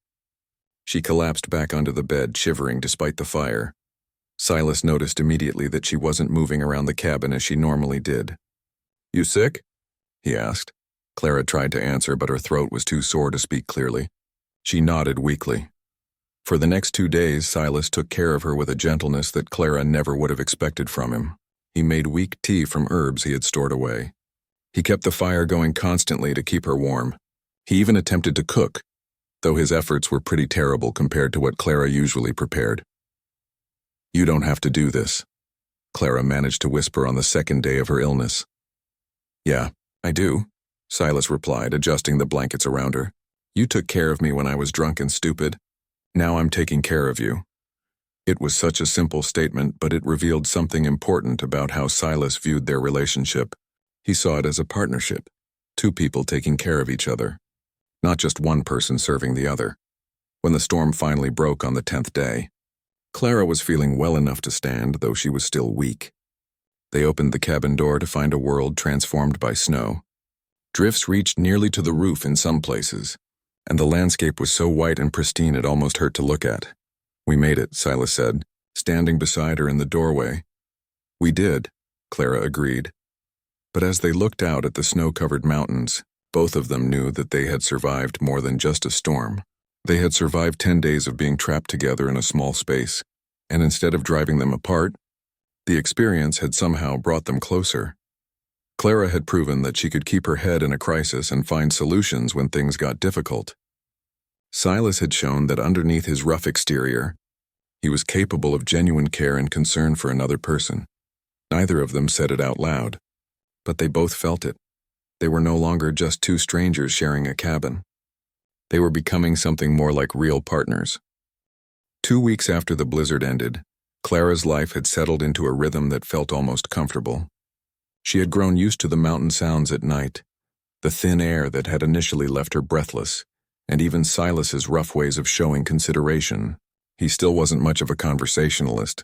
She collapsed back onto the bed, shivering despite the fire. Silas noticed immediately that she wasn't moving around the cabin as she normally did. You sick? He asked. Clara tried to answer, but her throat was too sore to speak clearly. She nodded weakly. For the next 2 days, Silas took care of her with a gentleness that Clara never would have expected from him. He made weak tea from herbs he had stored away. He kept the fire going constantly to keep her warm. He even attempted to cook, though his efforts were pretty terrible compared to what Clara usually prepared. You don't have to do this, Clara managed to whisper on the 2nd day of her illness. Yeah, I do, Silas replied, adjusting the blankets around her. You took care of me when I was drunk and stupid. Now I'm taking care of you. It was such a simple statement, but it revealed something important about how Silas viewed their relationship. He saw it as a partnership, 2 people taking care of each other, not just one person serving the other. When the storm finally broke on the 10th day, Clara was feeling well enough to stand, though she was still weak. They opened the cabin door to find a world transformed by snow. Drifts reached nearly to the roof in some places, and the landscape was so white and pristine it almost hurt to look at. We made it, Silas said, standing beside her in the doorway. We did, Clara agreed. But as they looked out at the snow-covered mountains, both of them knew that they had survived more than just a storm. They had survived 10 days of being trapped together in a small space, and instead of driving them apart, the experience had somehow brought them closer. Clara had proven that she could keep her head in a crisis and find solutions when things got difficult. Silas had shown that underneath his rough exterior, he was capable of genuine care and concern for another person. Neither of them said it out loud, but they both felt it. They were no longer just 2 strangers sharing a cabin. They were becoming something more like real partners. 2 weeks after the blizzard ended, Clara's life had settled into a rhythm that felt almost comfortable. She had grown used to the mountain sounds at night, the thin air that had initially left her breathless, and even Silas's rough ways of showing consideration. He still wasn't much of a conversationalist,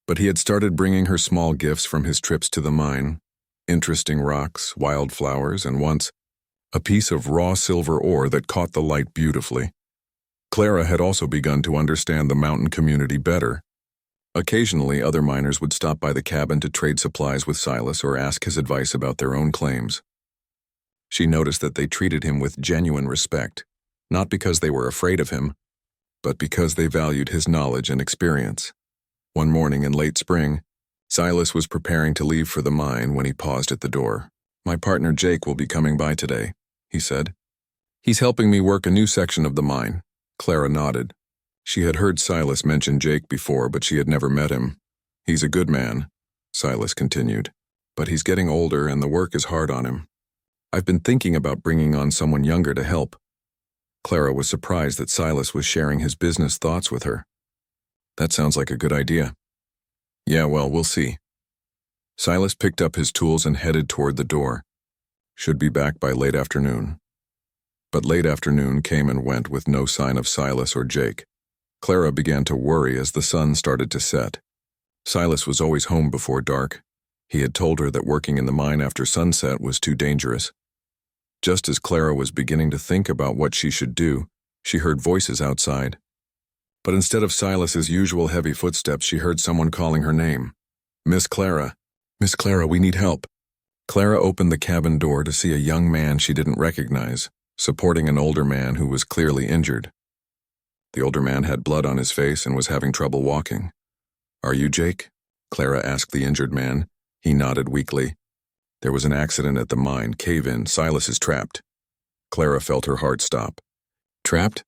but he had started bringing her small gifts from his trips to the mine, interesting rocks, wildflowers, and once, a piece of raw silver ore that caught the light beautifully. Clara had also begun to understand the mountain community better. Occasionally, other miners would stop by the cabin to trade supplies with Silas or ask his advice about their own claims. She noticed that they treated him with genuine respect, not because they were afraid of him, but because they valued his knowledge and experience. One morning in late spring, Silas was preparing to leave for the mine when he paused at the door. "My partner Jake will be coming by today," he said. "He's helping me work a new section of the mine." Clara nodded. She had heard Silas mention Jake before, but she had never met him. "He's a good man," Silas continued, "but he's getting older and the work is hard on him. I've been thinking about bringing on someone younger to help." Clara was surprised that Silas was sharing his business thoughts with her. "That sounds like a good idea." "Yeah, well, we'll see." Silas picked up his tools and headed toward the door. "Should be back by late afternoon." But late afternoon came and went with no sign of Silas or Jake. Clara began to worry as the sun started to set. Silas was always home before dark. He had told her that working in the mine after sunset was too dangerous. Just as Clara was beginning to think about what she should do, she heard voices outside. But instead of Silas's usual heavy footsteps, she heard someone calling her name. "Miss Clara. Miss Clara, we need help." Clara opened the cabin door to see a young man she didn't recognize, supporting an older man who was clearly injured. The older man had blood on his face and was having trouble walking. "Are you Jake?" Clara asked the injured man. He nodded weakly. "There was an accident at the mine. Cave-in. Silas is trapped." Clara felt her heart stop. "Trapped?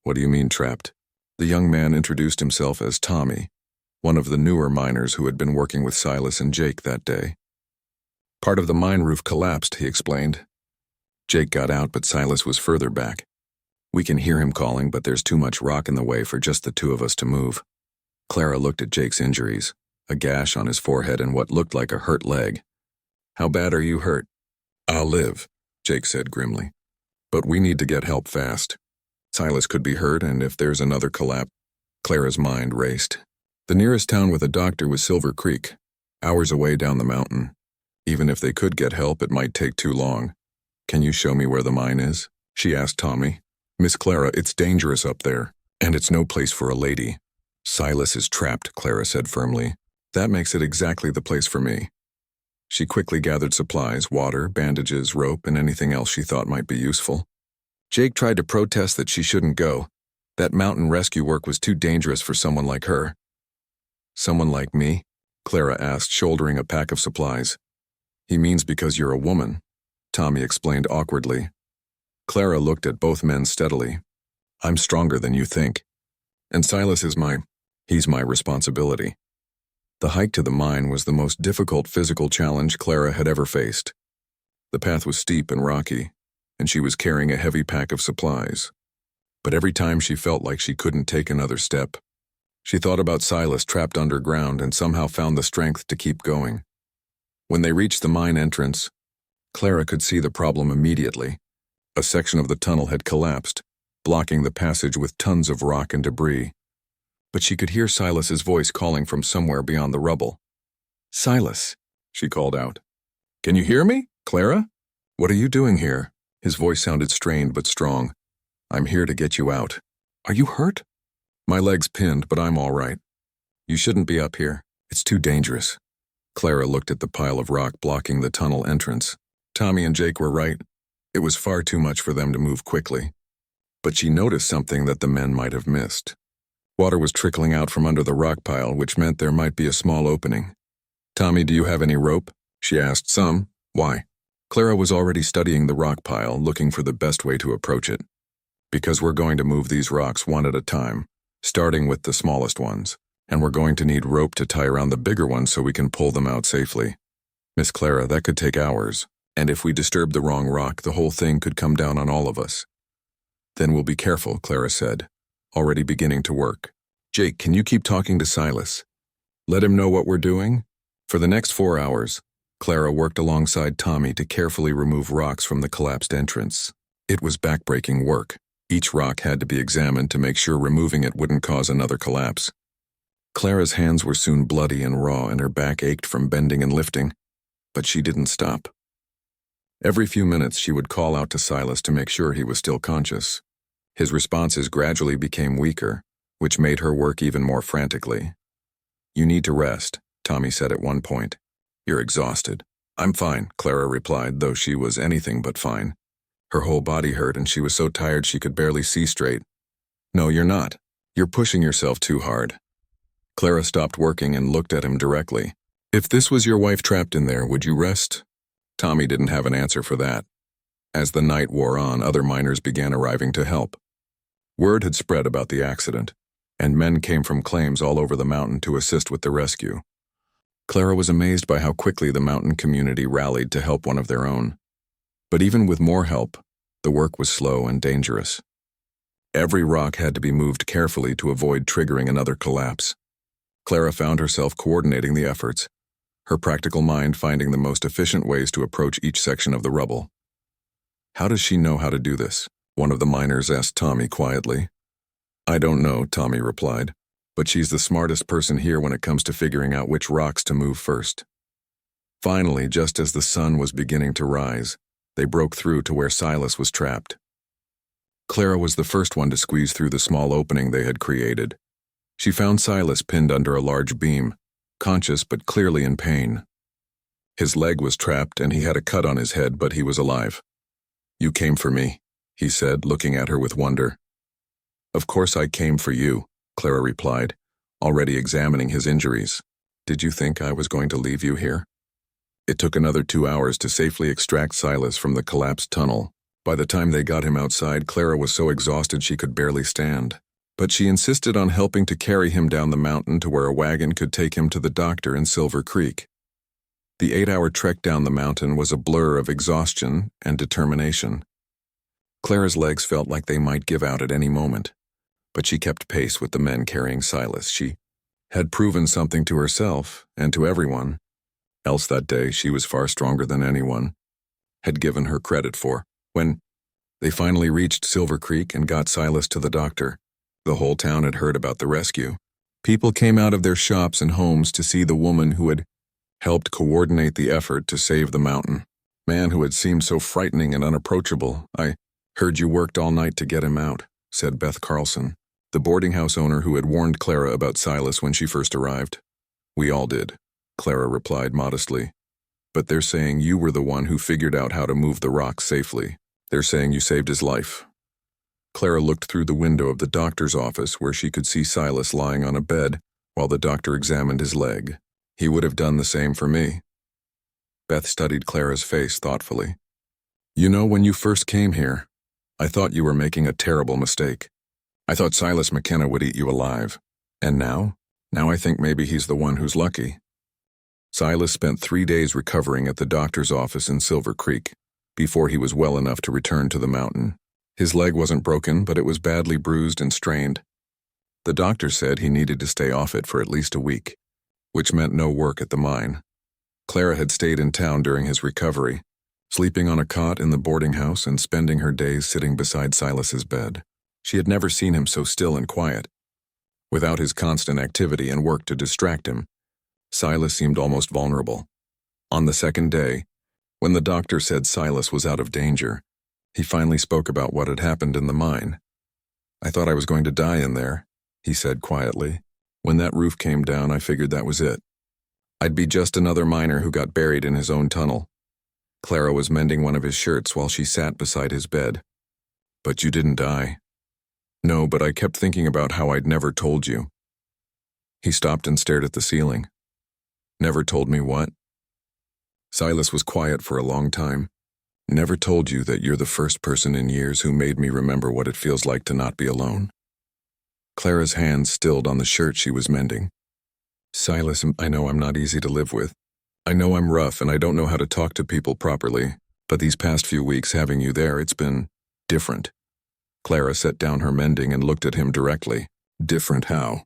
What do you mean trapped?" The young man introduced himself as Tommy, one of the newer miners who had been working with Silas and Jake that day. "Part of the mine roof collapsed," he explained. "Jake got out, but Silas was further back. We can hear him calling, but there's too much rock in the way for just the two of us to move." Clara looked at Jake's injuries, a gash on his forehead and what looked like a hurt leg. "How bad are you hurt?" "I'll live," Jake said grimly. "But we need to get help fast. Silas could be hurt, and if there's another collapse..." Clara's mind raced. The nearest town with a doctor was Silver Creek, hours away down the mountain. Even if they could get help, it might take too long. "Can you show me where the mine is?" she asked Tommy. "Miss Clara, it's dangerous up there, and it's no place for a lady." "Silas is trapped," Clara said firmly. "That makes it exactly the place for me." She quickly gathered supplies, water, bandages, rope, and anything else she thought might be useful. Jake tried to protest that she shouldn't go. That mountain rescue work was too dangerous for someone like her. "Someone like me?" Clara asked, shouldering a pack of supplies. "He means because you're a woman," Tommy explained awkwardly. Clara looked at both men steadily. "I'm stronger than you think. And Silas is he's my responsibility." The hike to the mine was the most difficult physical challenge Clara had ever faced. The path was steep and rocky, and she was carrying a heavy pack of supplies. But every time she felt like she couldn't take another step, she thought about Silas trapped underground and somehow found the strength to keep going. When they reached the mine entrance, Clara could see the problem immediately. A section of the tunnel had collapsed, blocking the passage with tons of rock and debris. But she could hear Silas's voice calling from somewhere beyond the rubble. "Silas," she called out. "Can you hear me, Clara?" "What are you doing here?" His voice sounded strained but strong. "I'm here to get you out." "Are you hurt?" "My leg's pinned, but I'm all right." "You shouldn't be up here. It's too dangerous." Clara looked at the pile of rock blocking the tunnel entrance. Tommy and Jake were right. It was far too much for them to move quickly. But she noticed something that the men might have missed. Water was trickling out from under the rock pile, which meant there might be a small opening. "Tommy, do you have any rope?" she asked. "Some. Why?" Clara was already studying the rock pile, looking for the best way to approach it. "Because we're going to move these rocks one at a time, starting with the smallest ones, and we're going to need rope to tie around the bigger ones so we can pull them out safely. Miss Clara, that could take hours, and if we disturb the wrong rock, the whole thing could come down on all of us." "Then we'll be careful," Clara said, already beginning to work. "Jake, can you keep talking to Silas? Let him know what we're doing? For the next 4 hours, Clara worked alongside Tommy to carefully remove rocks from the collapsed entrance. It was backbreaking work. Each rock had to be examined to make sure removing it wouldn't cause another collapse. Clara's hands were soon bloody and raw and her back ached from bending and lifting, but she didn't stop. Every few minutes she would call out to Silas to make sure he was still conscious. His responses gradually became weaker, which made her work even more frantically. "You need to rest," Tommy said at one point. "You're exhausted." "I'm fine," Clara replied, though she was anything but fine. Her whole body hurt and she was so tired she could barely see straight. "No, you're not. You're pushing yourself too hard." Clara stopped working and looked at him directly. "If this was your wife trapped in there, would you rest?" Tommy didn't have an answer for that. As the night wore on, other miners began arriving to help. Word had spread about the accident, and men came from claims all over the mountain to assist with the rescue. Clara was amazed by how quickly the mountain community rallied to help one of their own. But even with more help, the work was slow and dangerous. Every rock had to be moved carefully to avoid triggering another collapse. Clara found herself coordinating the efforts, her practical mind finding the most efficient ways to approach each section of the rubble. "How does she know how to do this?" one of the miners asked Tommy quietly. "I don't know," Tommy replied, "but she's the smartest person here when it comes to figuring out which rocks to move first." Finally, just as the sun was beginning to rise, they broke through to where Silas was trapped. Clara was the first one to squeeze through the small opening they had created. She found Silas pinned under a large beam, conscious but clearly in pain. His leg was trapped and he had a cut on his head, but he was alive. "You came for me," he said, looking at her with wonder. "Of course I came for you," Clara replied, already examining his injuries. "Did you think I was going to leave you here?" It took another 2 hours to safely extract Silas from the collapsed tunnel. By the time they got him outside, Clara was so exhausted she could barely stand. But she insisted on helping to carry him down the mountain to where a wagon could take him to the doctor in Silver Creek. The 8-hour trek down the mountain was a blur of exhaustion and determination. Clara's legs felt like they might give out at any moment, but she kept pace with the men carrying Silas. She had proven something to herself and to everyone, else that day she was far stronger than anyone had given her credit for. When they finally reached Silver Creek and got Silas to the doctor, the whole town had heard about the rescue. People came out of their shops and homes to see the woman who had helped coordinate the effort to save the mountain. Man who had seemed so frightening and unapproachable. "I heard you worked all night to get him out," said Beth Carlson, the boarding house owner who had warned Clara about Silas when she first arrived. "We all did," Clara replied modestly. "But they're saying you were the one who figured out how to move the rocks safely. They're saying you saved his life." Clara looked through the window of the doctor's office where she could see Silas lying on a bed while the doctor examined his leg. "He would have done the same for me." Beth studied Clara's face thoughtfully. "You know, when you first came here, I thought you were making a terrible mistake. I thought Silas McKenna would eat you alive. And now? Now I think maybe he's the one who's lucky." Silas spent 3 days recovering at the doctor's office in Silver Creek before he was well enough to return to the mountain. His leg wasn't broken, but it was badly bruised and strained. The doctor said he needed to stay off it for at least a week, which meant no work at the mine. Clara had stayed in town during his recovery, sleeping on a cot in the boarding house and spending her days sitting beside Silas's bed. She had never seen him so still and quiet. Without his constant activity and work to distract him, Silas seemed almost vulnerable. On the second day, when the doctor said Silas was out of danger, he finally spoke about what had happened in the mine. "I thought I was going to die in there," he said quietly. "When that roof came down, I figured that was it. I'd be just another miner who got buried in his own tunnel." Clara was mending one of his shirts while she sat beside his bed. "But you didn't die." "No, but I kept thinking about how I'd never told you." He stopped and stared at the ceiling. "Never told me what?" Silas was quiet for a long time. "Never told you that you're the first person in years who made me remember what it feels like to not be alone." Clara's hands stilled on the shirt she was mending. "Silas, I know I'm not easy to live with. I know I'm rough and I don't know how to talk to people properly, but these past few weeks having you there, it's been different." Clara set down her mending and looked at him directly. "Different how?"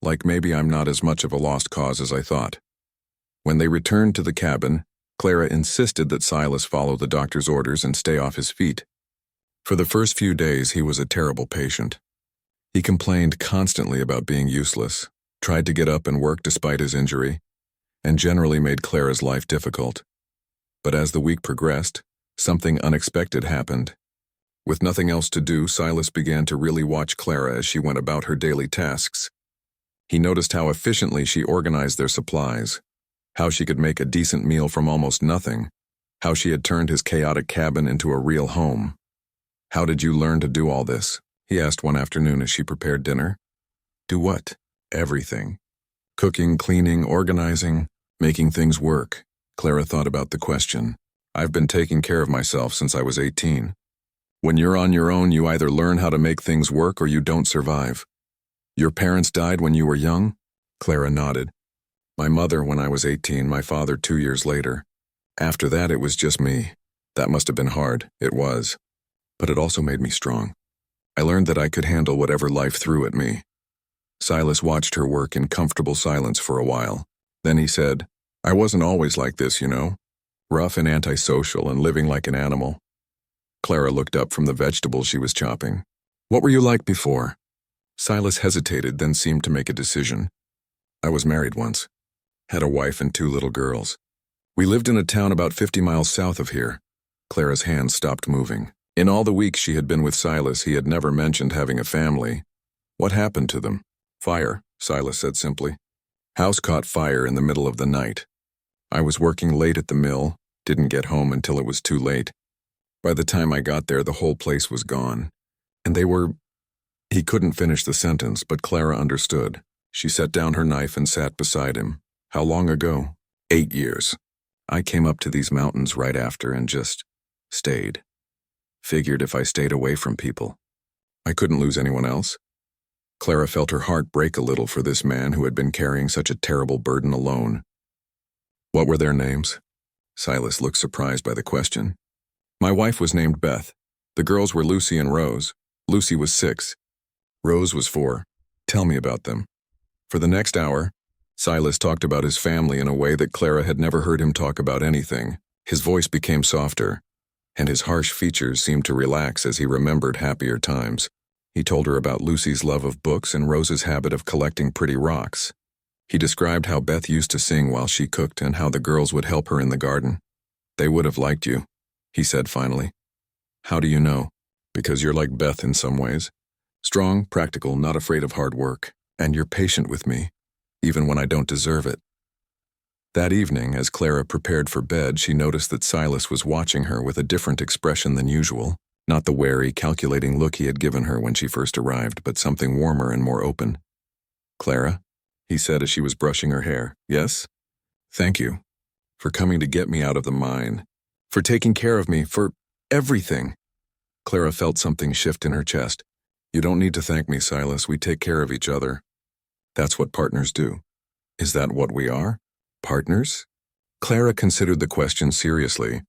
like maybe I'm not as much of a lost cause as I thought. When they returned to the cabin, Clara insisted that Silas follow the doctor's orders and stay off his feet. For the first few days, he was a terrible patient. He complained constantly about being useless, tried to get up and work despite his injury, and generally made Clara's life difficult. But as the week progressed, something unexpected happened. With nothing else to do, Silas began to really watch Clara as she went about her daily tasks. He noticed how efficiently she organized their supplies, how she could make a decent meal from almost nothing, how she had turned his chaotic cabin into a real home. "How did you learn to do all this?" he asked one afternoon as she prepared dinner. "Do what?" "Everything. Cooking, cleaning, organizing, making things work." Clara thought about the question. "I've been taking care of myself since I was 18. When you're on your own, you either learn how to make things work or you don't survive." "Your parents died when you were young?" Clara nodded. "My mother when I was 18, my father 2 years later. After that, it was just me. That must have been hard. It was. But it also made me strong. I learned that I could handle whatever life threw at me." Silas watched her work in comfortable silence for a while. Then he said, "I wasn't always like this, you know. Rough and antisocial and living like an animal." Clara looked up from the vegetables she was chopping. "What were you like before?" Silas hesitated, then seemed to make a decision. "I was married once. Had a wife and 2 little girls. We lived in a town about 50 miles south of here." Clara's hands stopped moving. In all the weeks she had been with Silas, he had never mentioned having a family. "What happened to them?" "Fire," Silas said simply. "House caught fire in the middle of the night. I was working late at the mill, didn't get home until it was too late. By the time I got there, the whole place was gone. And they were—" He couldn't finish the sentence, but Clara understood. She set down her knife and sat beside him. "How long ago?" 8 years. I came up to these mountains right after and just stayed. Figured if I stayed away from people, I couldn't lose anyone else." Clara felt her heart break a little for this man who had been carrying such a terrible burden alone. "What were their names?" Silas looked surprised by the question. "My wife was named Beth. The girls were Lucy and Rose. Lucy was 6. Rose was 4. Tell me about them." For the next hour, Silas talked about his family in a way that Clara had never heard him talk about anything. His voice became softer, and his harsh features seemed to relax as he remembered happier times. He told her about Lucy's love of books and Rose's habit of collecting pretty rocks. He described how Beth used to sing while she cooked and how the girls would help her in the garden. "They would have liked you," he said finally. "How do you know?" "Because you're like Beth in some ways. Strong, practical, not afraid of hard work. And you're patient with me, even when I don't deserve it." That evening, as Clara prepared for bed, she noticed that Silas was watching her with a different expression than usual. Not the wary, calculating look he had given her when she first arrived, but something warmer and more open. "Clara," he said as she was brushing her hair. "Yes?" "Thank you. For coming to get me out of the mine. For taking care of me. For everything." Clara felt something shift in her chest. "You don't need to thank me, Silas. We take care of each other. That's what partners do." "Is that what we are? Partners?" Clara considered the question seriously.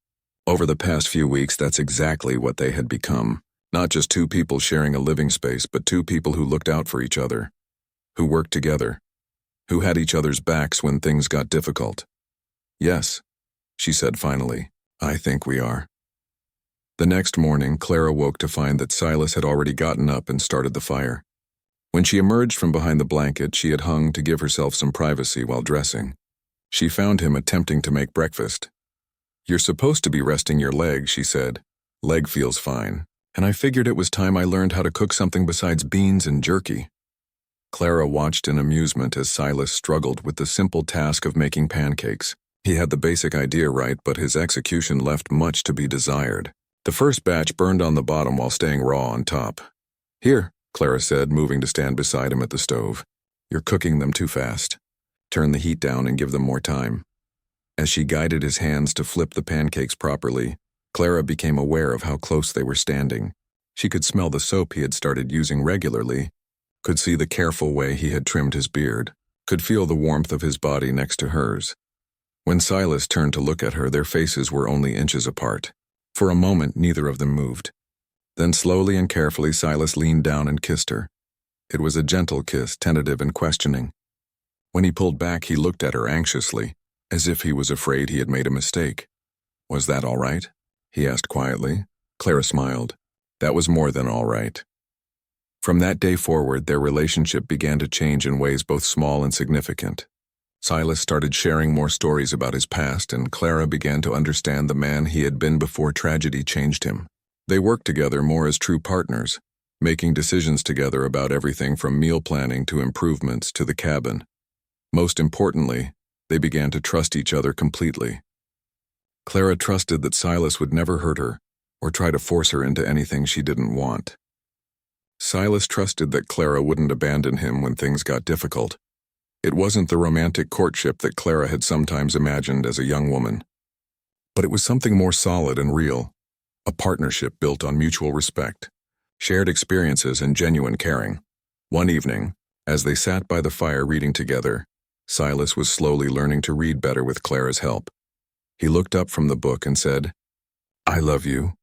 Over the past few weeks, that's exactly what they had become. Not just 2 people sharing a living space, but 2 people who looked out for each other, who worked together, who had each other's backs when things got difficult. "Yes," she said finally, "I think we are." The next morning, Clara woke to find that Silas had already gotten up and started the fire. When she emerged from behind the blanket she had hung to give herself some privacy while dressing, she found him attempting to make breakfast. "You're supposed to be resting your leg," she said. "Leg feels fine. And I figured it was time I learned how to cook something besides beans and jerky." Clara watched in amusement as Silas struggled with the simple task of making pancakes. He had the basic idea right, but his execution left much to be desired. The first batch burned on the bottom while staying raw on top. "Here," Clara said, moving to stand beside him at the stove. "You're cooking them too fast. Turn the heat down and give them more time." As she guided his hands to flip the pancakes properly, Clara became aware of how close they were standing. She could smell the soap he had started using regularly, could see the careful way he had trimmed his beard, could feel the warmth of his body next to hers. When Silas turned to look at her, their faces were only inches apart. For a moment, neither of them moved. Then slowly and carefully, Silas leaned down and kissed her. It was a gentle kiss, tentative and questioning. When he pulled back, he looked at her anxiously, as if he was afraid he had made a mistake. "Was that all right?" he asked quietly. Clara smiled. That was more than all right. From that day forward, their relationship began to change in ways both small and significant. Silas started sharing more stories about his past, and Clara began to understand the man he had been before tragedy changed him. They worked together more as true partners, making decisions together about everything from meal planning to improvements to the cabin. Most importantly, they began to trust each other completely. Clara trusted that Silas would never hurt her or try to force her into anything she didn't want. Silas trusted that Clara wouldn't abandon him when things got difficult. It wasn't the romantic courtship that Clara had sometimes imagined as a young woman. But it was something more solid and real, a partnership built on mutual respect, shared experiences and genuine caring. One evening, as they sat by the fire reading together, Silas was slowly learning to read better with Clara's help. He looked up from the book and said, "I love you."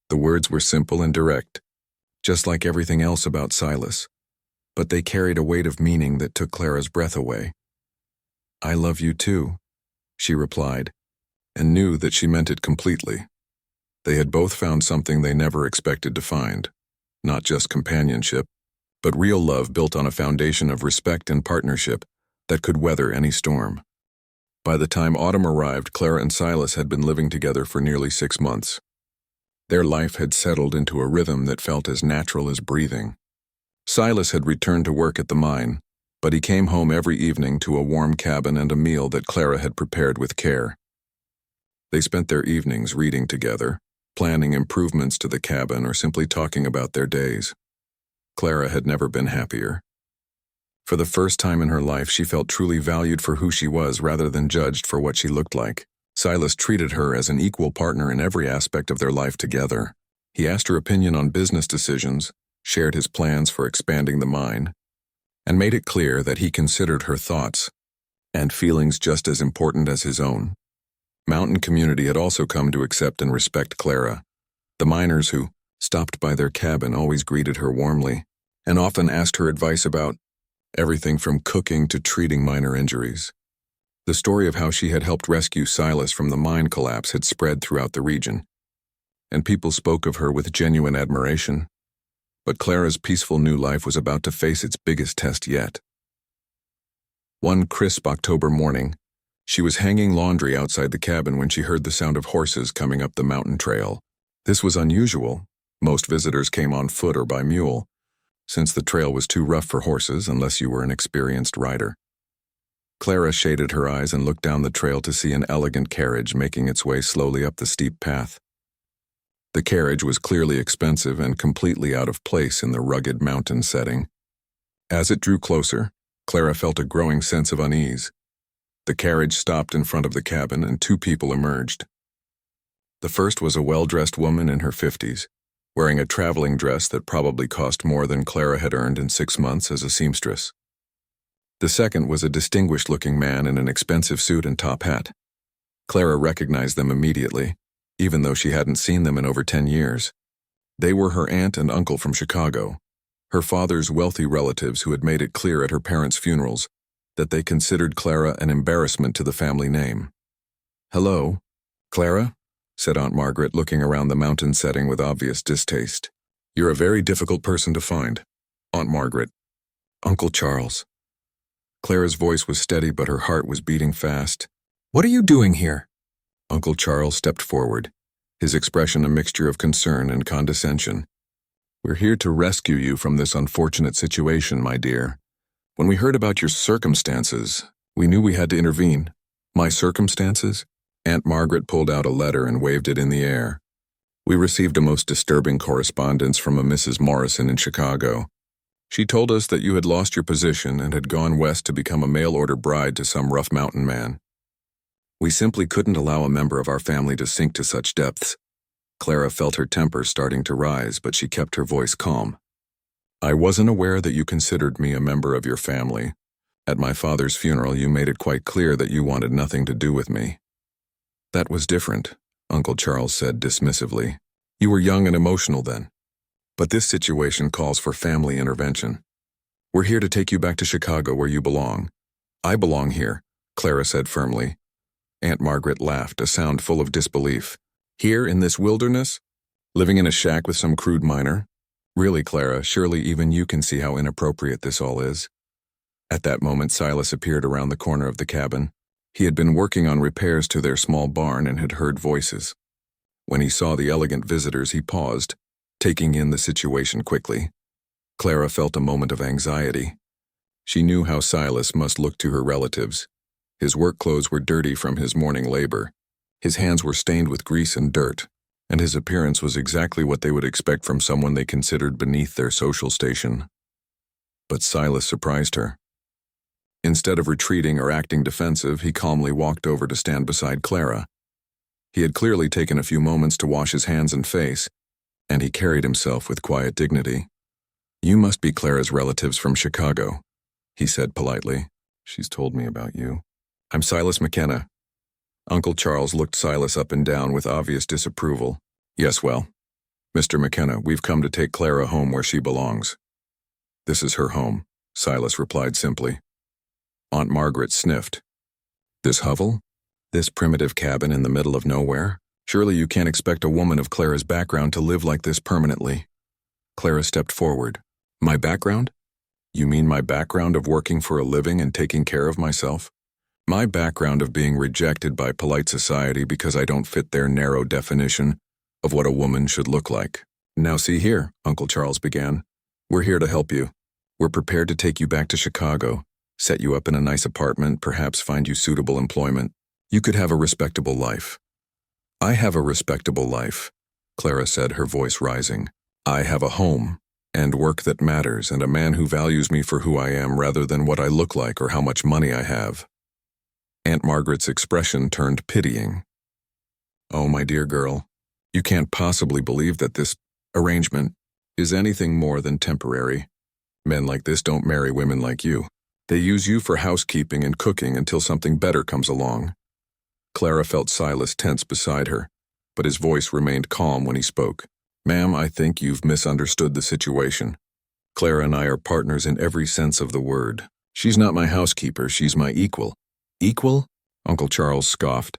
The words were simple and direct, just like everything else about Silas, but they carried a weight of meaning that took Clara's breath away. "I love you too," she replied, and knew that she meant it completely. They had both found something they never expected to find, not just companionship, but real love built on a foundation of respect and partnership that could weather any storm. By the time autumn arrived, Clara and Silas had been living together for nearly 6 months. Their life had settled into a rhythm that felt as natural as breathing. Silas had returned to work at the mine, but he came home every evening to a warm cabin and a meal that Clara had prepared with care. They spent their evenings reading together, planning improvements to the cabin or simply talking about their days. Clara had never been happier. For the first time in her life, she felt truly valued for who she was rather than judged for what she looked like. Silas treated her as an equal partner in every aspect of their life together. He asked her opinion on business decisions, shared his plans for expanding the mine, and made it clear that he considered her thoughts and feelings just as important as his own. Mountain community had also come to accept and respect Clara. The miners who stopped by their cabin always greeted her warmly and often asked her advice about everything from cooking to treating minor injuries. The story of how she had helped rescue Silas from the mine collapse had spread throughout the region, and people spoke of her with genuine admiration. But Clara's peaceful new life was about to face its biggest test yet. One crisp October morning, she was hanging laundry outside the cabin when she heard the sound of horses coming up the mountain trail. This was unusual. Most visitors came on foot or by mule, since the trail was too rough for horses unless you were an experienced rider. Clara shaded her eyes and looked down the trail to see an elegant carriage making its way slowly up the steep path. The carriage was clearly expensive and completely out of place in the rugged mountain setting. As it drew closer, Clara felt a growing sense of unease. The carriage stopped in front of the cabin and 2 people emerged. The first was a well-dressed woman in her 50s, wearing a traveling dress that probably cost more than Clara had earned in 6 months as a seamstress. The second was a distinguished-looking man in an expensive suit and top hat. Clara recognized them immediately, even though she hadn't seen them in over 10 years. They were her aunt and uncle from Chicago, her father's wealthy relatives who had made it clear at her parents' funerals that they considered Clara an embarrassment to the family name. "Hello, Clara?" said Aunt Margaret, looking around the mountain setting with obvious distaste. "You're a very difficult person to find, Aunt Margaret." "Uncle Charles." Clara's voice was steady, but her heart was beating fast. "What are you doing here?" Uncle Charles stepped forward, his expression a mixture of concern and condescension. "We're here to rescue you from this unfortunate situation, my dear. When we heard about your circumstances, we knew we had to intervene." "My circumstances?" Aunt Margaret pulled out a letter and waved it in the air. "We received a most disturbing correspondence from a Mrs. Morrison in Chicago. She told us that you had lost your position and had gone west to become a mail-order bride to some rough mountain man. We simply couldn't allow a member of our family to sink to such depths." Clara felt her temper starting to rise, but she kept her voice calm. "I wasn't aware that you considered me a member of your family. At my father's funeral, you made it quite clear that you wanted nothing to do with me." "That was different," Uncle Charles said dismissively. "You were young and emotional then. But this situation calls for family intervention." We're here to take you back to Chicago where you belong. I belong here, Clara said firmly. Aunt Margaret laughed, a sound full of disbelief. Here in this wilderness? Living in a shack with some crude miner? Really, Clara, surely even you can see how inappropriate this all is. At that moment, Silas appeared around the corner of the cabin. He had been working on repairs to their small barn and had heard voices. When he saw the elegant visitors, he paused, taking in the situation quickly. Clara felt a moment of anxiety. She knew how Silas must look to her relatives. His work clothes were dirty from his morning labor. His hands were stained with grease and dirt, and his appearance was exactly what they would expect from someone they considered beneath their social station. But Silas surprised her. Instead of retreating or acting defensive, he calmly walked over to stand beside Clara. He had clearly taken a few moments to wash his hands and face, and he carried himself with quiet dignity. "You must be Clara's relatives from Chicago," he said politely. "She's told me about you." "I'm Silas McKenna." Uncle Charles looked Silas up and down with obvious disapproval. "Yes, well, Mr. McKenna, we've come to take Clara home where she belongs." "This is her home," Silas replied simply. Aunt Margaret sniffed. "This hovel? This primitive cabin in the middle of nowhere? Surely you can't expect a woman of Clara's background to live like this permanently." Clara stepped forward. "My background? You mean my background of working for a living and taking care of myself? My background of being rejected by polite society because I don't fit their narrow definition of what a woman should look like." "Now see here," Uncle Charles began. "We're here to help you. We're prepared to take you back to Chicago, set you up in a nice apartment, perhaps find you suitable employment. You could have a respectable life." "I have a respectable life," Clara said, her voice rising. "I have a home, and work that matters, and a man who values me for who I am rather than what I look like or how much money I have." Aunt Margaret's expression turned pitying. "Oh, my dear girl, you can't possibly believe that this arrangement is anything more than temporary. Men like this don't marry women like you. They use you for housekeeping and cooking until something better comes along." Clara felt Silas tense beside her, but his voice remained calm when he spoke. "Ma'am, I think you've misunderstood the situation. Clara and I are partners in every sense of the word. She's not my housekeeper, she's my equal." "Equal?" Uncle Charles scoffed.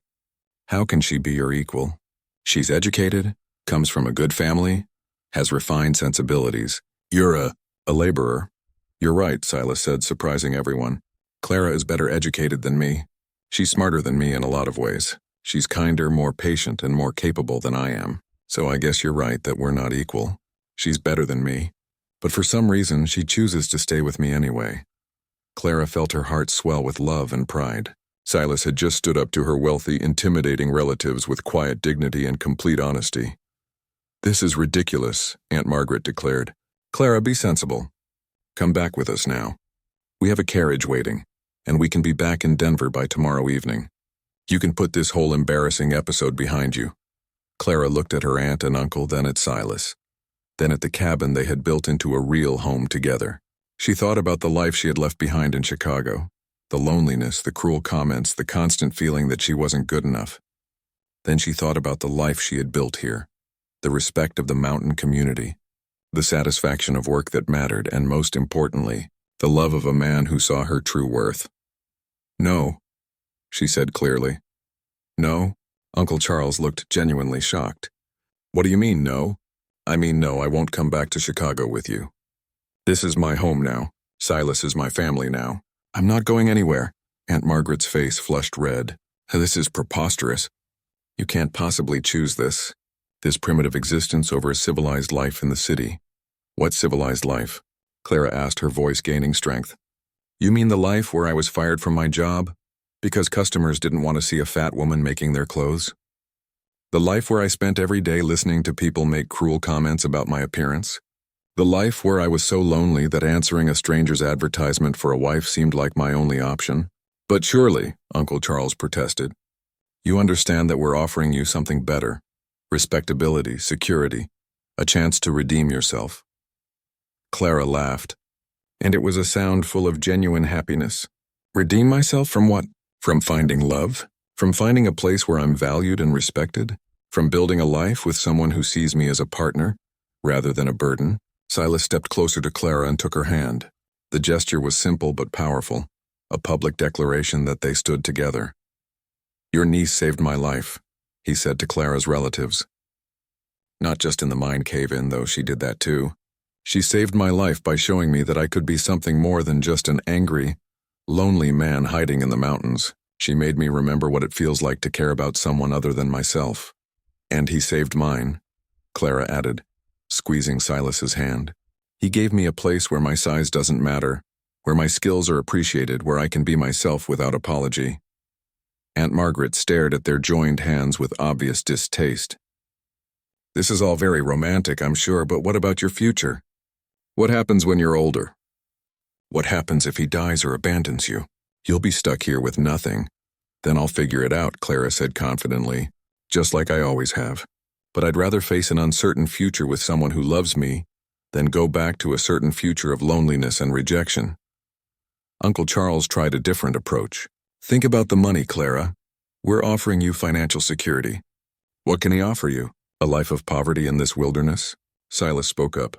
"How can she be your equal? She's educated, comes from a good family, has refined sensibilities. You're a laborer." "You're right," Silas said, surprising everyone. "Clara is better educated than me. She's smarter than me in a lot of ways. She's kinder, more patient, and more capable than I am. So I guess you're right that we're not equal. She's better than me. But for some reason, she chooses to stay with me anyway." Clara felt her heart swell with love and pride. Silas had just stood up to her wealthy, intimidating relatives with quiet dignity and complete honesty. "This is ridiculous," Aunt Margaret declared. "Clara, be sensible. Come back with us now. We have a carriage waiting, and we can be back in Denver by tomorrow evening. You can put this whole embarrassing episode behind you." Clara looked at her aunt and uncle, then at Silas, then at the cabin they had built into a real home together. She thought about the life she had left behind in Chicago, the loneliness, the cruel comments, the constant feeling that she wasn't good enough. Then she thought about the life she had built here, the respect of the mountain community, the satisfaction of work that mattered, and most importantly, the love of a man who saw her true worth. "No," she said clearly. "No?" Uncle Charles looked genuinely shocked. "What do you mean, no?" "I mean, no, I won't come back to Chicago with you. This is my home now. Silas is my family now. I'm not going anywhere." Aunt Margaret's face flushed red. "This is preposterous. You can't possibly choose this primitive existence over a civilized life in the city." "What civilized life?" Clara asked, her voice gaining strength. "You mean the life where I was fired from my job because customers didn't want to see a fat woman making their clothes? The life where I spent every day listening to people make cruel comments about my appearance? The life where I was so lonely that answering a stranger's advertisement for a wife seemed like my only option?" "But surely," Uncle Charles protested, "you understand that we're offering you something better. Respectability, security, a chance to redeem yourself." Clara laughed, and it was a sound full of genuine happiness. "Redeem myself from what? From finding love? From finding a place where I'm valued and respected? From building a life with someone who sees me as a partner rather than a burden?" Silas stepped closer to Clara and took her hand. The gesture was simple but powerful, a public declaration that they stood together. "Your niece saved my life," he said to Clara's relatives. "Not just in the mine cave-in, though she did that too. She saved my life by showing me that I could be something more than just an angry, lonely man hiding in the mountains. She made me remember what it feels like to care about someone other than myself." "And he saved mine," Clara added, squeezing Silas's hand. "He gave me a place where my size doesn't matter, where my skills are appreciated, where I can be myself without apology." Aunt Margaret stared at their joined hands with obvious distaste. "This is all very romantic, I'm sure, but what about your future? What happens when you're older? What happens if he dies or abandons you? You'll be stuck here with nothing." "Then I'll figure it out," Clara said confidently, "just like I always have. But I'd rather face an uncertain future with someone who loves me than go back to a certain future of loneliness and rejection." Uncle Charles tried a different approach. "Think about the money, Clara. We're offering you financial security." "What can he offer you? A life of poverty in this wilderness?" Silas spoke up.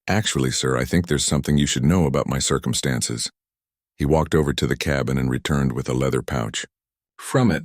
"Actually, sir, I think there's something you should know about my circumstances." He walked over to the cabin and returned with a leather pouch. From it,